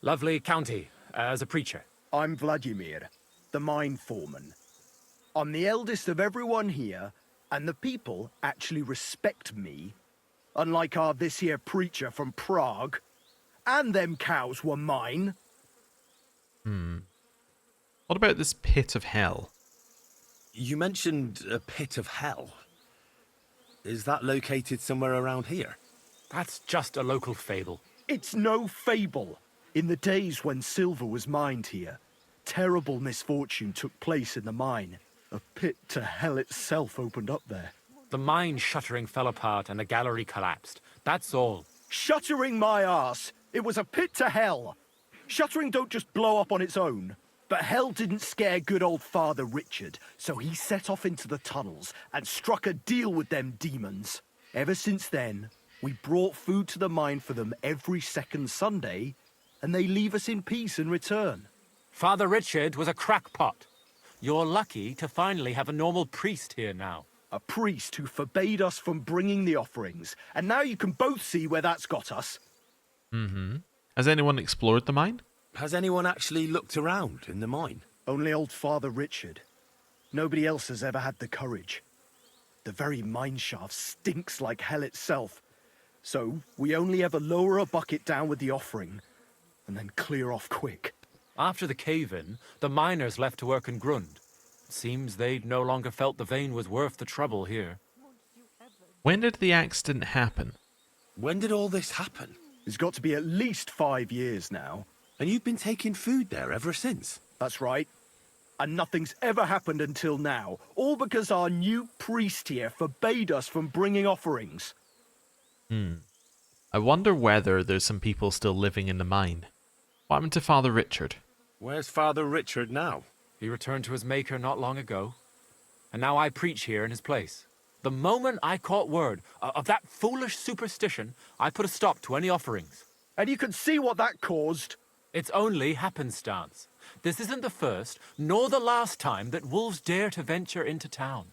[SPEAKER 2] lovely county as a preacher.
[SPEAKER 10] I'm Vladimir, the mine foreman. I'm the eldest of everyone here, and the people actually respect me, unlike our this here preacher from Prague. And them cows were mine.
[SPEAKER 1] What about this pit of hell?
[SPEAKER 3] You mentioned a pit of hell. Is that located somewhere around here?
[SPEAKER 2] That's just a local fable.
[SPEAKER 10] It's no fable. In the days when silver was mined here, terrible misfortune took place in the mine. A pit to hell itself opened up there.
[SPEAKER 2] The mine shuttering fell apart and the gallery collapsed. That's all.
[SPEAKER 10] Shuttering my arse! It was a pit to hell! Shuttering don't just blow up on its own. But hell didn't scare good old Father Richard, so he set off into the tunnels and struck a deal with them demons. Ever since then, we brought food to the mine for them every second Sunday, and they leave us in peace in return.
[SPEAKER 2] Father Richard was a crackpot. You're lucky to finally have a normal priest here now.
[SPEAKER 10] A priest who forbade us from bringing the offerings, and now you can both see where that's got us.
[SPEAKER 1] Has anyone explored the mine?
[SPEAKER 3] Has anyone actually looked around in the mine?
[SPEAKER 10] Only old Father Richard. Nobody else has ever had the courage. The very mine shaft stinks like hell itself. So we only ever lower a bucket down with the offering, and then clear off quick.
[SPEAKER 2] After the cave-in, the miners left to work in Grund. It seems they'd no longer felt the vein was worth the trouble here.
[SPEAKER 1] When did the accident happen?
[SPEAKER 3] When did all this happen?
[SPEAKER 10] It's got to be at least 5 years now.
[SPEAKER 3] And you've been taking food there ever since?
[SPEAKER 10] That's right. And nothing's ever happened until now, all because our new priest here forbade us from bringing offerings.
[SPEAKER 1] I wonder whether there's some people still living in the mine. What happened to Father Richard?
[SPEAKER 3] Where's Father Richard now?
[SPEAKER 2] He returned to his maker not long ago, and now I preach here in his place. The moment I caught word of that foolish superstition, I put a stop to any offerings.
[SPEAKER 10] And you can see what that caused.
[SPEAKER 2] It's only happenstance. This isn't the first, nor the last time that wolves dare to venture into town.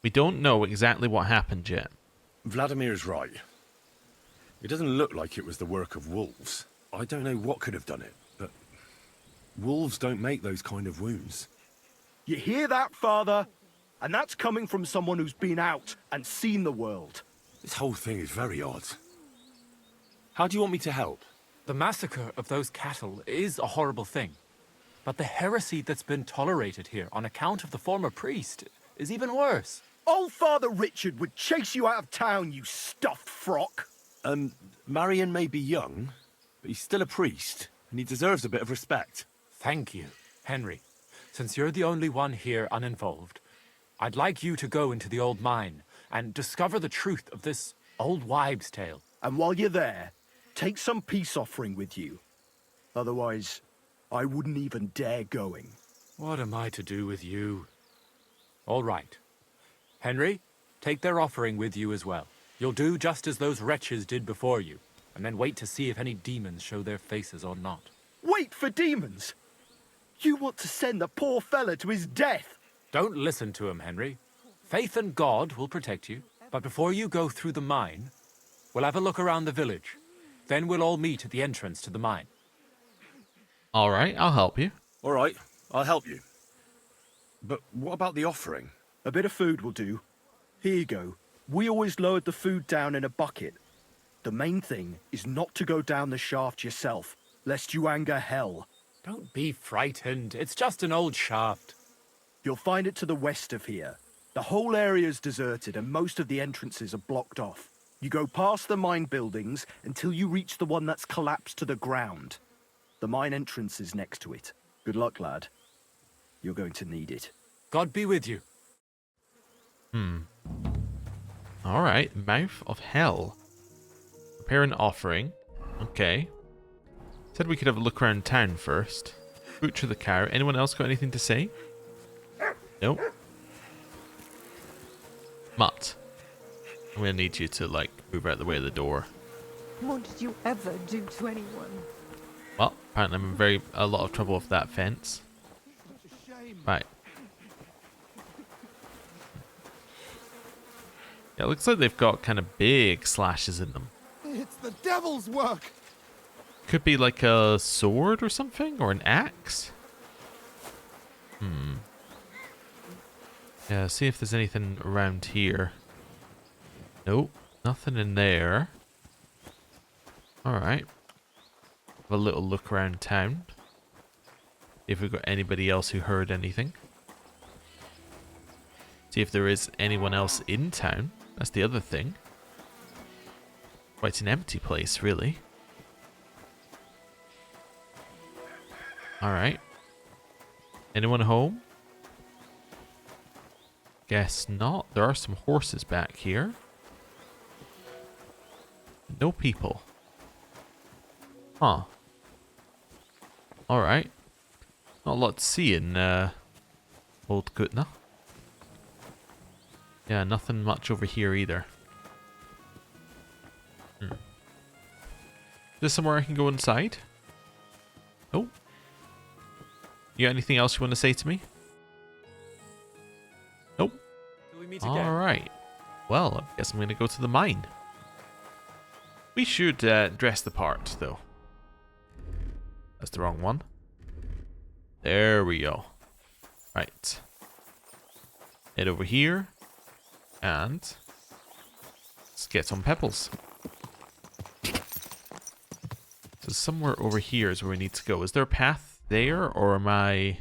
[SPEAKER 1] We don't know exactly what happened yet.
[SPEAKER 3] Vladimir's right. It doesn't look like it was the work of wolves. I don't know what could have done it, but wolves don't make those kind of wounds.
[SPEAKER 10] You hear that, Father? And that's coming from someone who's been out and seen the world.
[SPEAKER 3] This whole thing is very odd. How do you want me to help?
[SPEAKER 2] The massacre of those cattle is a horrible thing. But the heresy that's been tolerated here on account of the former priest is even worse.
[SPEAKER 10] Old Father Richard would chase you out of town, you stuffed frock.
[SPEAKER 3] Marion may be young, but he's still a priest, and he deserves a bit of respect.
[SPEAKER 2] Thank you, Henry. Since you're the only one here uninvolved, I'd like you to go into the old mine and discover the truth of this old wives' tale.
[SPEAKER 10] And while you're there, take some peace offering with you. Otherwise, I wouldn't even dare going.
[SPEAKER 2] What am I to do with you? All right. Henry, take their offering with you as well. You'll do just as those wretches did before you, and then wait to see if any demons show their faces or not.
[SPEAKER 10] Wait for demons? You want to send the poor fella to his death?
[SPEAKER 2] Don't listen to him, Henry. Faith in God will protect you. But before you go through the mine, we'll have a look around the village. Then we'll all meet at the entrance to the mine.
[SPEAKER 1] All right, I'll help you.
[SPEAKER 3] All right, I'll help you. But what about the offering?
[SPEAKER 10] A bit of food will do. Here you go. We always lowered the food down in a bucket. The main thing is not to go down the shaft yourself, lest you anger hell.
[SPEAKER 4] Don't be frightened. It's just an old shaft.
[SPEAKER 10] You'll find it to the west of here. The whole area is deserted and most of the entrances are blocked off. You go past the mine buildings until you reach the one that's collapsed to the ground. The mine entrance is next to it. Good luck, lad. You're going to need it.
[SPEAKER 4] God be with you.
[SPEAKER 1] Alright, Mouth of Hell. Prepare an offering. Okay. Said we could have a look around town first. Butcher the cow. Anyone else got anything to say? Nope. Mutt. I'm gonna need you to, like, move out the way of the door.
[SPEAKER 11] What did you ever do to anyone?
[SPEAKER 1] Well, apparently I'm in a lot of trouble with that fence. Right. Yeah, it looks like they've got kind of big slashes in them.
[SPEAKER 12] It's the devil's work.
[SPEAKER 1] Could be like a sword or something, or an axe. Yeah, see if there's anything around here. Nope, nothing in there. Alright. Have a little look around town. See if we've got anybody else who heard anything. See if there is anyone else in town. That's the other thing. Quite an empty place, really. Alright. Anyone home? Guess not. There are some horses back here. No people. Huh. Alright. Not a lot to see in Old Gutna. Yeah, nothing much over here either. Is there somewhere I can go inside? Oh. You got anything else you want to say to me? Nope. Alright. Well, I guess I'm going to go to the mine. We should dress the part, though. That's the wrong one. There we go. Right. Head over here. And let's get some pebbles. So somewhere over here is where we need to go. Is there a path there, or am I...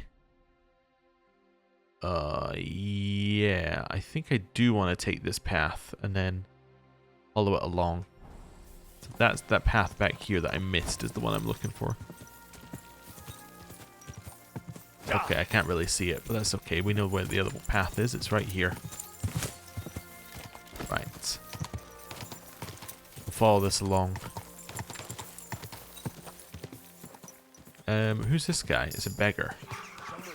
[SPEAKER 1] yeah, I think I do want to take this path and then follow it along. So that's that path back here that I missed is the one I'm looking for. Okay, I can't really see it, but that's okay. We know where the other path is. It's right here. Right. Follow this along. Who's this guy? It's a beggar.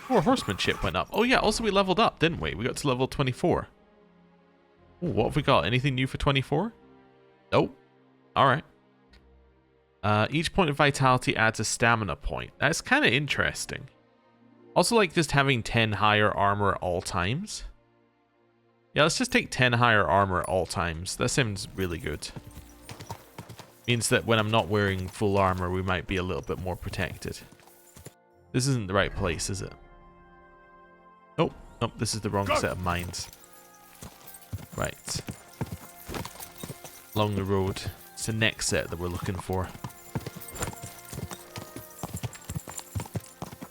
[SPEAKER 1] Oh, our horsemanship went up. Oh yeah, also we leveled up, didn't we? We got to level 24. Ooh, what have we got? Anything new for 24? Nope. Alright. Each point of vitality adds a stamina point. That's kind of interesting. Also like just having 10 higher armor at all times. Yeah, let's just take 10 higher armor at all times. That sounds really good. Means that when I'm not wearing full armor, we might be a little bit more protected. This isn't the right place, is it? Nope. Nope, this is the wrong set of mines. Right. Along the road. It's the next set that we're looking for.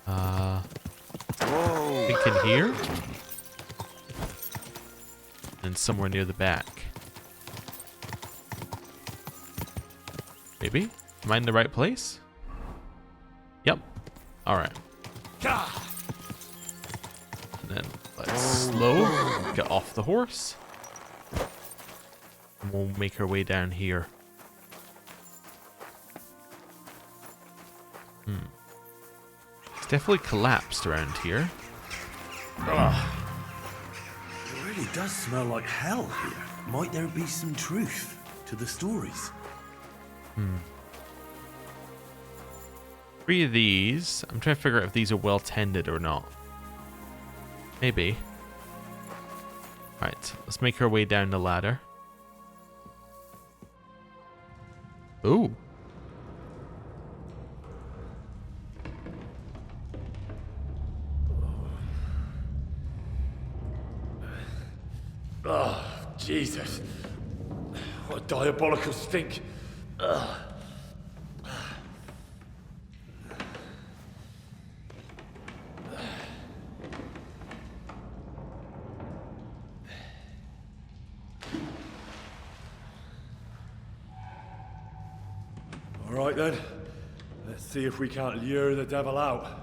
[SPEAKER 1] I think in here? And somewhere near the back. Maybe? Am I in the right place? Yep. Alright. And then let's slow get off the horse. And we'll make our way down here. It's definitely collapsed around here.
[SPEAKER 8] It really does smell like hell here. Might there be some truth to the stories?
[SPEAKER 1] 3 of these. I'm trying to figure out if these are well tended or not. Maybe. Right, let's make our way down the ladder. Ooh.
[SPEAKER 3] Oh, Jesus. What a diabolical stink. Ugh. All right then. Let's see if we can't lure the devil out.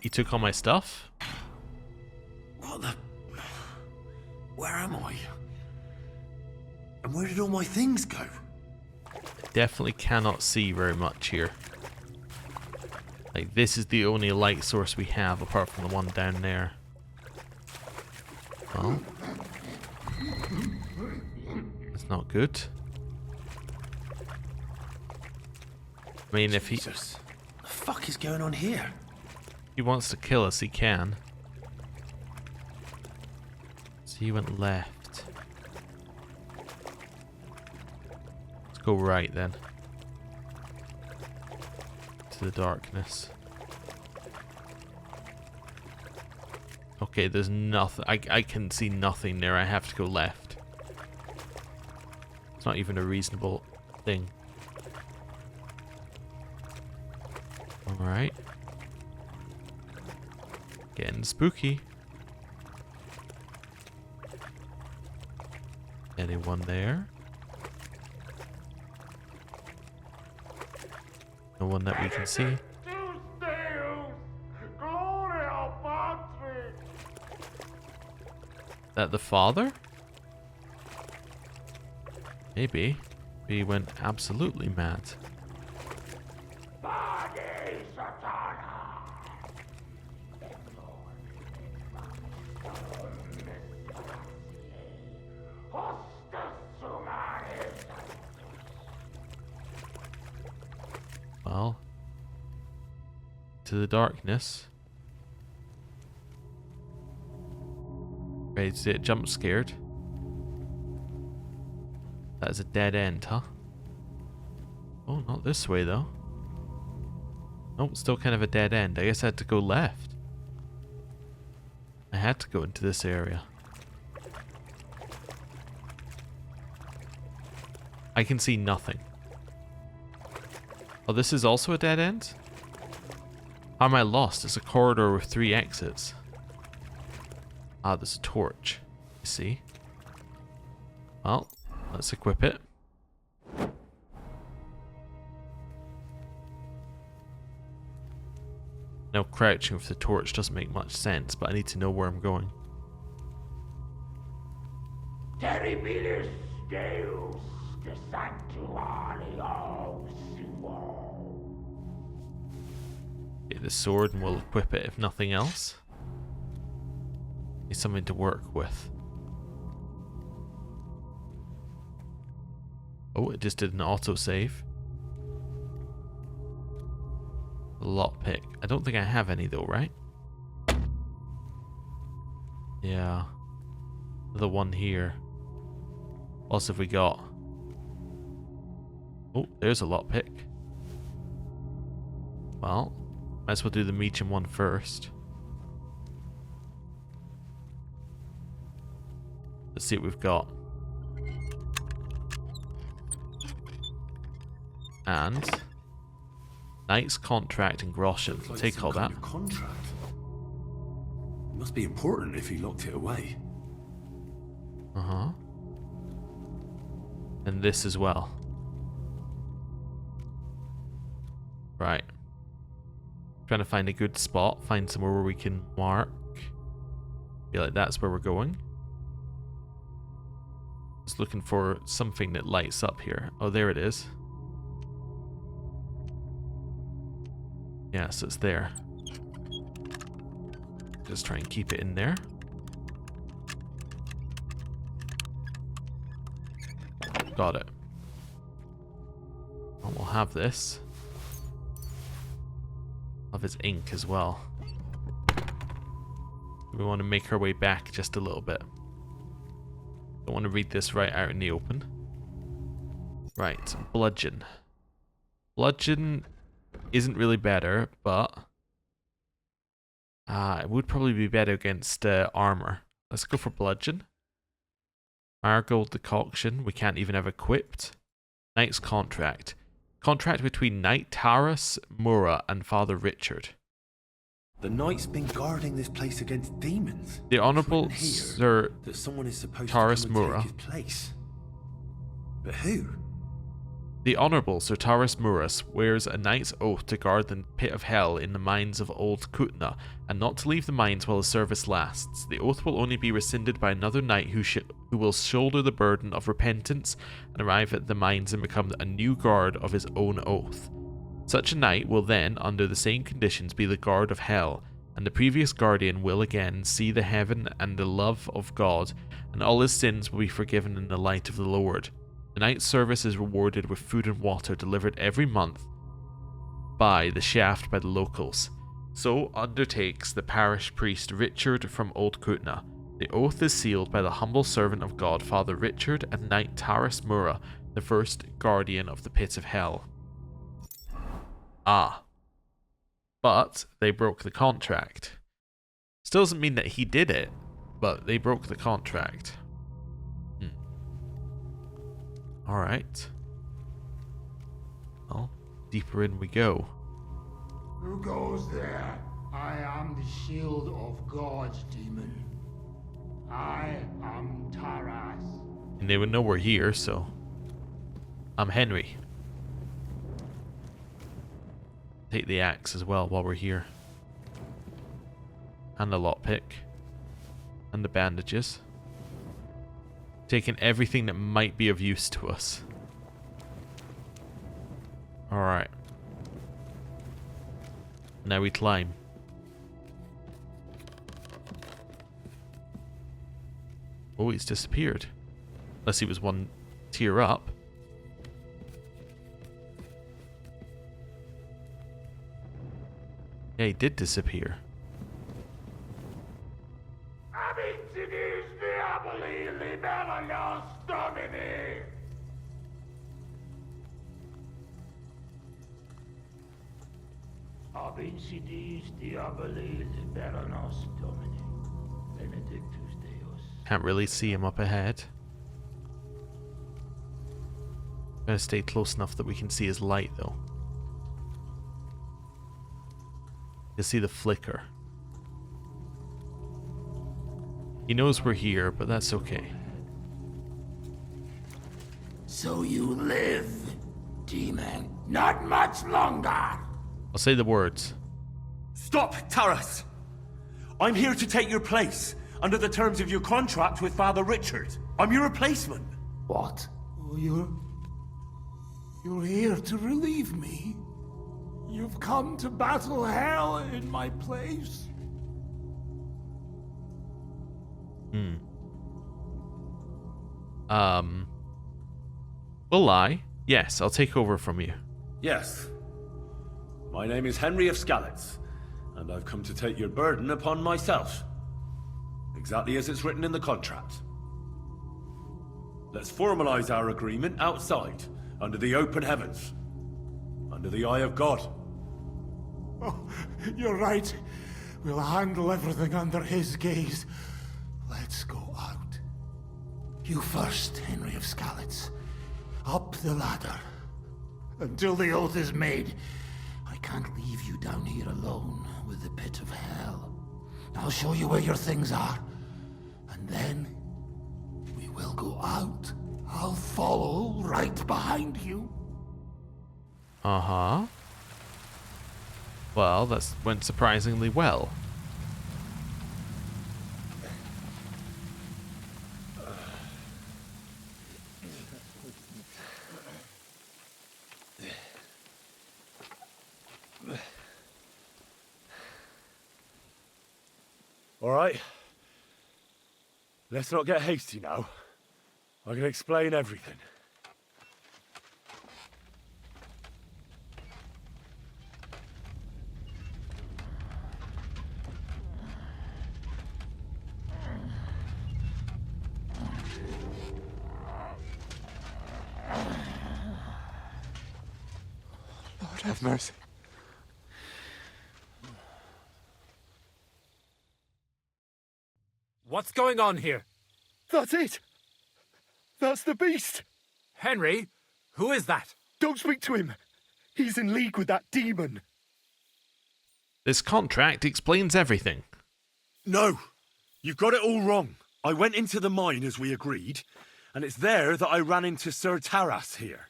[SPEAKER 1] He took all my stuff?
[SPEAKER 8] What the... Where am I? And where did all my things go?
[SPEAKER 1] Definitely cannot see very much here. Like, this is the only light source we have apart from the one down there. Well, that's not good. I mean, if he...
[SPEAKER 8] Jesus. What the fuck is going on here?
[SPEAKER 1] He wants to kill us, he can. So he went left. Let's go right then. To the darkness. Okay, there's nothing. I can see nothing there. I have to go left. It's not even a reasonable thing. Alright. Getting spooky. Anyone there? No one that we can see. That the father? Maybe. He went absolutely mad. Well, to the darkness. Ready to get jump scared. That is a dead end, huh? Oh, not this way though. Nope, still kind of a dead end. I guess I had to go left. I had to go into this area. I can see nothing. Oh, this is also a dead end? How am I lost? It's a corridor with 3 exits. Ah, there's a torch. You see? Well, let's equip it. Now, crouching with the torch doesn't make much sense, but I need to know where I'm going.
[SPEAKER 13] Terribilis Deus de Sanctuario Suo.
[SPEAKER 1] Take the sword and we'll equip it if nothing else. Need something to work with. Oh, it just did an autosave. Lockpick. I don't think I have any though, right? Yeah. The one here. What else have we got? Oh, there's a lockpick. Well, might as well do the medium one first. Let's see what we've got. And Knight's contract and groschen.
[SPEAKER 8] Like
[SPEAKER 1] Take all that.
[SPEAKER 8] Contract. It must be important if he locked it away.
[SPEAKER 1] Uh-huh. And this as well. Right. Trying to find a good spot. Find somewhere where we can mark. Feel like that's where we're going. Just looking for something that lights up here. Oh, there it is. Yeah, so it's there. Just try and keep it in there. Got it. And we'll have this. Have his ink as well. We want to make our way back just a little bit. Don't want to read this right out in the open. Right, bludgeon. Bludgeon isn't really better, but it would probably be better against armor. Let's go for bludgeon. Marigold decoction, we can't even have equipped. Knight's contract. Contract between Knight Taras Mura and Father Richard.
[SPEAKER 8] The knight's been guarding this place against demons.
[SPEAKER 1] The Honourable Sir
[SPEAKER 8] that someone is supposed
[SPEAKER 1] Taras
[SPEAKER 8] to come and
[SPEAKER 1] Mura.
[SPEAKER 8] take his place. But who?
[SPEAKER 1] The Honourable Sir Taras Mura swears a knight's oath to guard the pit of hell in the mines of Old Kutna, and not to leave the mines while the service lasts. The oath will only be rescinded by another knight who will shoulder the burden of repentance and arrive at the mines and become a new guard of his own oath. Such a knight will then, under the same conditions, be the guard of hell, and the previous guardian will again see the heaven and the love of God, and all his sins will be forgiven in the light of the Lord. The knight's service is rewarded with food and water delivered every month by the shaft by the locals. So undertakes the parish priest Richard from Old Kutna. The oath is sealed by the humble servant of God, Father Richard, and Knight Taras Mura, the first guardian of the pit of hell. Ah. But they broke the contract. Still doesn't mean that he did it, but they broke the contract. Alright. Well, deeper in we go.
[SPEAKER 13] Who goes there? I am the shield of God's demon. I am Taras.
[SPEAKER 1] And they would know we're here, so... I'm Henry. Take the axe as well while we're here. And the lockpick. And the bandages. Taking everything that might be of use to us. Alright. Now we climb. Oh, he's disappeared. Unless he was one tier up. Yeah, he did disappear. Can't really see him up ahead. Gotta stay close enough that we can see his light though. You see the flicker. He knows we're here, but that's okay.
[SPEAKER 13] So you live, demon. Not much longer.
[SPEAKER 1] I'll say the words.
[SPEAKER 8] Stop, Taras! I'm here to take your place, under the terms of your contract with Father Richard. I'm your replacement.
[SPEAKER 13] What? Oh, you're here to relieve me? Your You've come to battle hell in my place.
[SPEAKER 1] Will I? Yes, I'll take over from you.
[SPEAKER 3] Yes. My name is Henry of Skalitz, and I've come to take your burden upon myself. Exactly as it's written in the contract. Let's formalize our agreement outside, under the open heavens. Under the eye of God.
[SPEAKER 13] Oh, you're right. We'll handle everything under his gaze. Let's go out. You first, Henry of Skalitz. Up the ladder. Until the oath is made, I can't leave you down here alone with the pit of hell. I'll show you where your things are, and then we will go out. I'll follow right behind you.
[SPEAKER 1] Uh-huh. Well, that went surprisingly well.
[SPEAKER 3] All right. Let's not get hasty now. I can explain everything.
[SPEAKER 2] Lord have mercy.
[SPEAKER 4] What's going on here?
[SPEAKER 10] That's it! That's the beast!
[SPEAKER 4] Henry, who is that?
[SPEAKER 10] Don't speak to him! He's in league with that demon!
[SPEAKER 1] This contract explains everything.
[SPEAKER 3] No! You've got it all wrong. I went into the mine as we agreed, and it's there that I ran into Sir Taras here.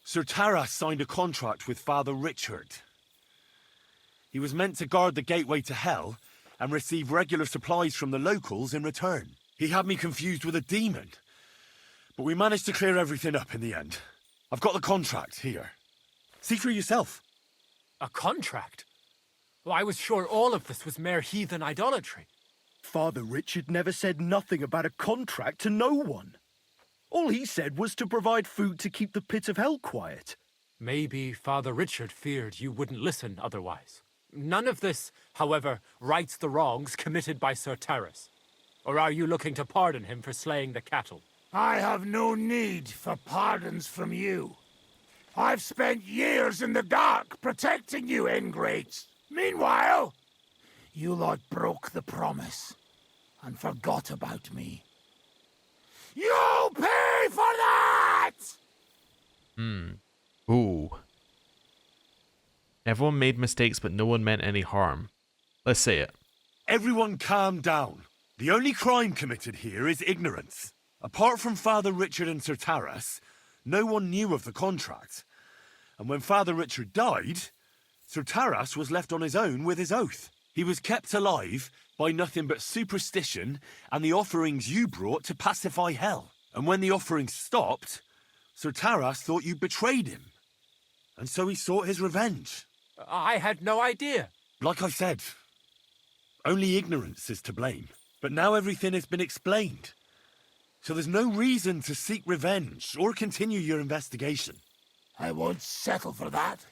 [SPEAKER 3] Sir Taras signed a contract with Father Richard. He was meant to guard the gateway to hell and receive regular supplies from the locals in return. He had me confused with a demon, but we managed to clear everything up in the end. I've got the contract here. See for yourself.
[SPEAKER 4] A contract? Well, I was sure all of this was mere heathen idolatry.
[SPEAKER 10] Father Richard never said nothing about a contract to no one. All he said was to provide food to keep the pit of hell quiet.
[SPEAKER 4] Maybe Father Richard feared you wouldn't listen otherwise. None of this, however, rights the wrongs committed by Sir Taras. Or are you looking to pardon him for slaying the cattle?
[SPEAKER 13] I have no need for pardons from you. I've spent years in the dark protecting you, ingrates. Meanwhile, you lot broke the promise and forgot about me. You'll pay for that!
[SPEAKER 1] Ooh. Everyone made mistakes, but no one meant any harm. Let's say it.
[SPEAKER 3] Everyone calm down. The only crime committed here is ignorance. Apart from Father Richard and Sir Taras, no one knew of the contract. And when Father Richard died, Sir Taras was left on his own with his oath. He was kept alive by nothing but superstition and the offerings you brought to pacify hell. And when the offerings stopped, Sir Taras thought you betrayed him. And so he sought his revenge.
[SPEAKER 4] I had no idea.
[SPEAKER 3] Like I said, only ignorance is to blame. But now everything has been explained. So there's no reason to seek revenge or continue your investigation.
[SPEAKER 13] I won't settle for that.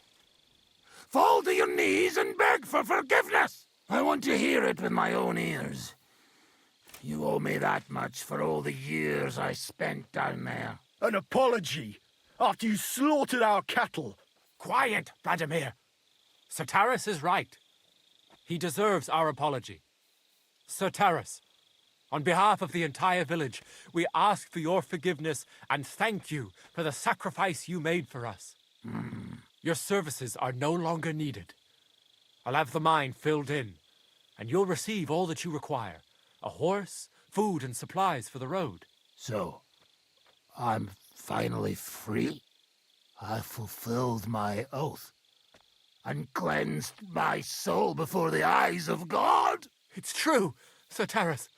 [SPEAKER 13] Fall to your knees and beg for forgiveness. I want to hear it with my own ears. You owe me that much for all the years I spent down there.
[SPEAKER 10] An apology after you slaughtered our cattle.
[SPEAKER 4] Quiet, Vladimir. Sir Taras is right. He deserves our apology. Sir Taras, on behalf of the entire village, we ask for your forgiveness and thank you for the sacrifice you made for us. Your services are no longer needed. I'll have the mine filled in, and you'll receive all that you require. A horse, food, and supplies for the road.
[SPEAKER 13] So, I'm finally free? I fulfilled my oath and cleansed my soul before the eyes of God?
[SPEAKER 4] It's true, Sir Taras.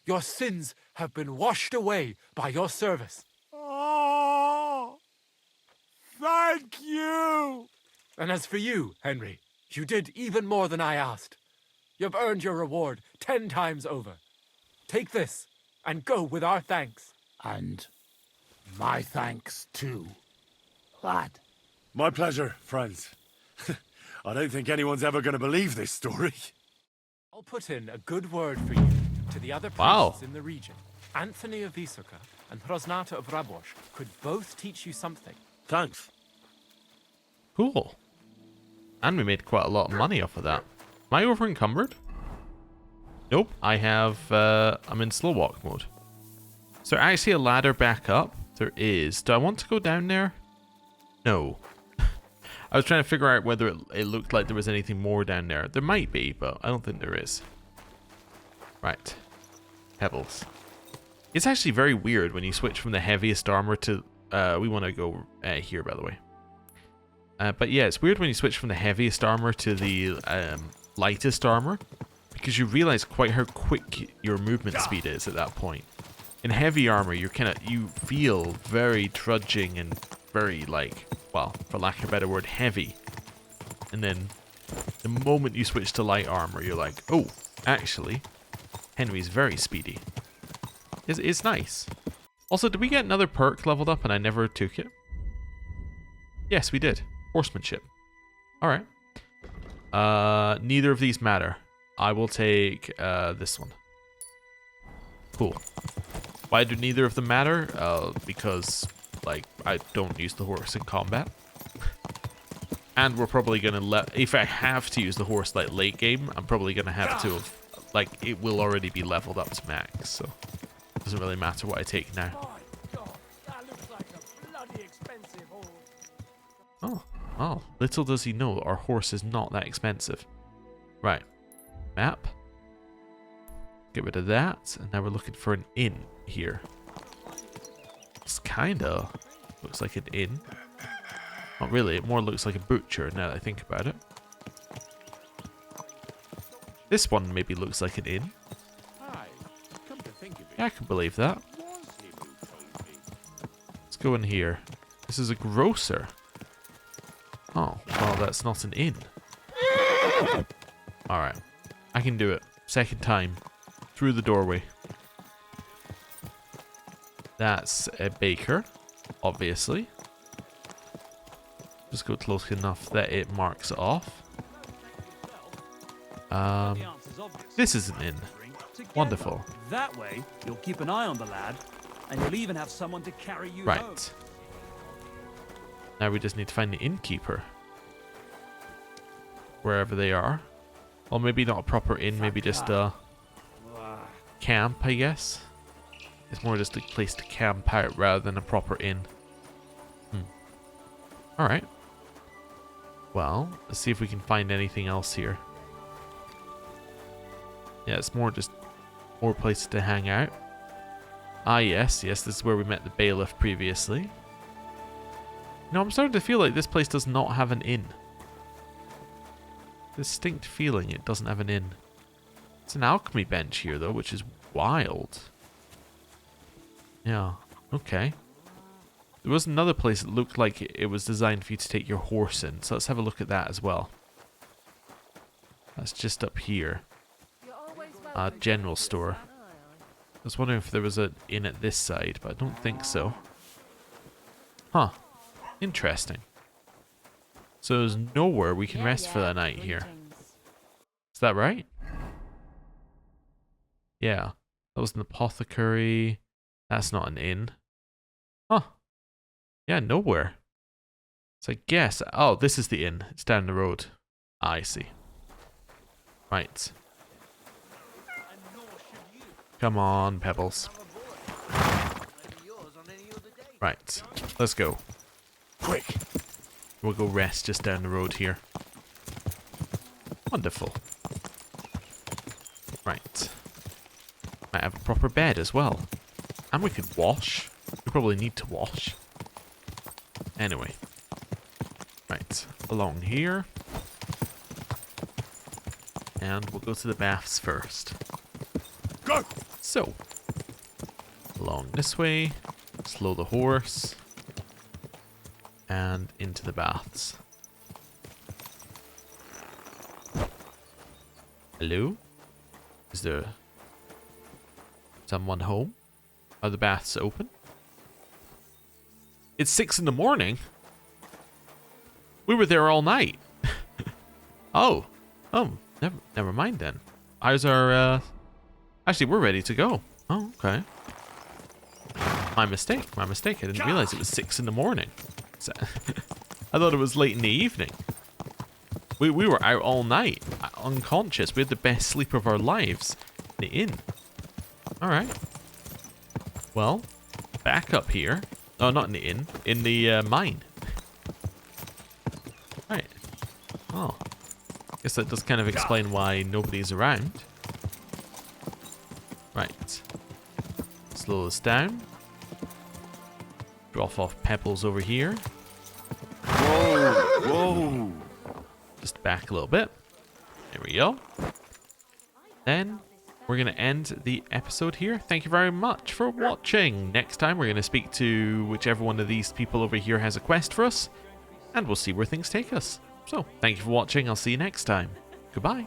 [SPEAKER 4] Your sins have been washed away by your service.
[SPEAKER 13] Oh, thank you!
[SPEAKER 4] And as for you, Henry, you did even more than I asked. You've earned your reward 10 times over. Take this and go with our thanks.
[SPEAKER 13] And my thanks too, lad.
[SPEAKER 3] My pleasure, friends. I don't think anyone's ever going to believe this story.
[SPEAKER 4] I'll put in a good word for you to the other priests in the region. Anthony of Visoka and Hrosnata of Rabosh could both teach you something.
[SPEAKER 3] Thanks.
[SPEAKER 1] Cool. And we made quite a lot of money off of that. Am I over encumbered? Nope. I have, I'm in slow walk mode. Is there actually a ladder back up? There is. Do I want to go down there? No. I was trying to figure out whether it looked like there was anything more down there. There might be, but I don't think there is. Right. Pebbles. It's actually very weird when you switch from the heaviest armor to... we want to go here, by the way. But yeah, it's weird when you switch from the heaviest armor to the lightest armor, because you realize quite how quick your movement speed is at that point. In heavy armor, you feel very trudging and very, like, well, for lack of a better word, heavy. And then the moment you switch to light armor, you're like, oh, actually, Henry's very speedy. It's nice. Also, did we get another perk leveled up and I never took it? Yes, we did. Horsemanship. Alright. Neither of these matter. I will take this one. Cool. Why do neither of them matter? Because, like, I don't use the horse in combat. And we're probably going to if I have to use the horse, like, late game, I'm probably going to have to, like, it will already be leveled up to max, so it doesn't really matter what I take now. Oh, well, little does he know our horse is not that expensive. Right. Map. Get rid of that, and now we're looking for an inn here. It's kinda looks like an inn. Not really, it more looks like a butcher now that I think about it. This one maybe looks like an inn. Yeah, I can believe that. Let's go in here. This is a grocer. Oh, well, that's not an inn. Alright. I can do it. Second time. Through the doorway. That's a baker, obviously. Just go close enough that it marks it off. This is an inn. Wonderful.
[SPEAKER 14] That way, you'll keep an eye on the lad, and you'll even have someone to carry you home.
[SPEAKER 1] Right. Now we just need to find the innkeeper. Wherever they are. Well, maybe not a proper inn, maybe just a camp, I guess. It's more just a place to camp out rather than a proper inn. Alright. Well, let's see if we can find anything else here. Yeah, it's more just more places to hang out. Ah, yes, this is where we met the bailiff previously. No, I'm starting to feel like this place does not have an inn. Distinct feeling it doesn't have an inn. It's an alchemy bench here, though, which is wild. Yeah, okay. There was another place that looked like it was designed for you to take your horse in, so let's have a look at that as well. That's just up here. General store. I was wondering if there was an inn at this side, but I don't think so. Huh. Interesting. So there's nowhere we can rest for the night here. Is that right? Yeah. That was an apothecary. That's not an inn. Huh. Yeah, nowhere. So I guess... Oh, this is the inn. It's down the road. I see. Right. Come on, Pebbles. Right. Let's go. Quick. We'll go rest just down the road here. Wonderful. Right. Might have a proper bed as well. And we could wash. We probably need to wash. Anyway. Right. Along here. And we'll go to the baths first. Go! So. Along this way. Slow the horse. And into the baths. Hello? Is there someone home? Are the baths open? It's 6 in the morning. We were there all night. Oh, never mind then. Ours are, actually, we're ready to go. Oh, okay. My mistake. I didn't realize it was 6 in the morning. So I thought it was late in the evening. We were out all night, unconscious. We had the best sleep of our lives in the inn. Alright. Well, back up here. Oh, not in the inn. In the mine. Right. Oh. Guess that does kind of explain why nobody's around. Right. Slow this down. Drop off pebbles over here.
[SPEAKER 5] Whoa! Whoa!
[SPEAKER 1] Just back a little bit. There we go. Then we're going to end the episode here. Thank you very much for watching. Next time we're going to speak to whichever one of these people over here has a quest for us. And we'll see where things take us. So, thank you for watching. I'll see you next time. Goodbye.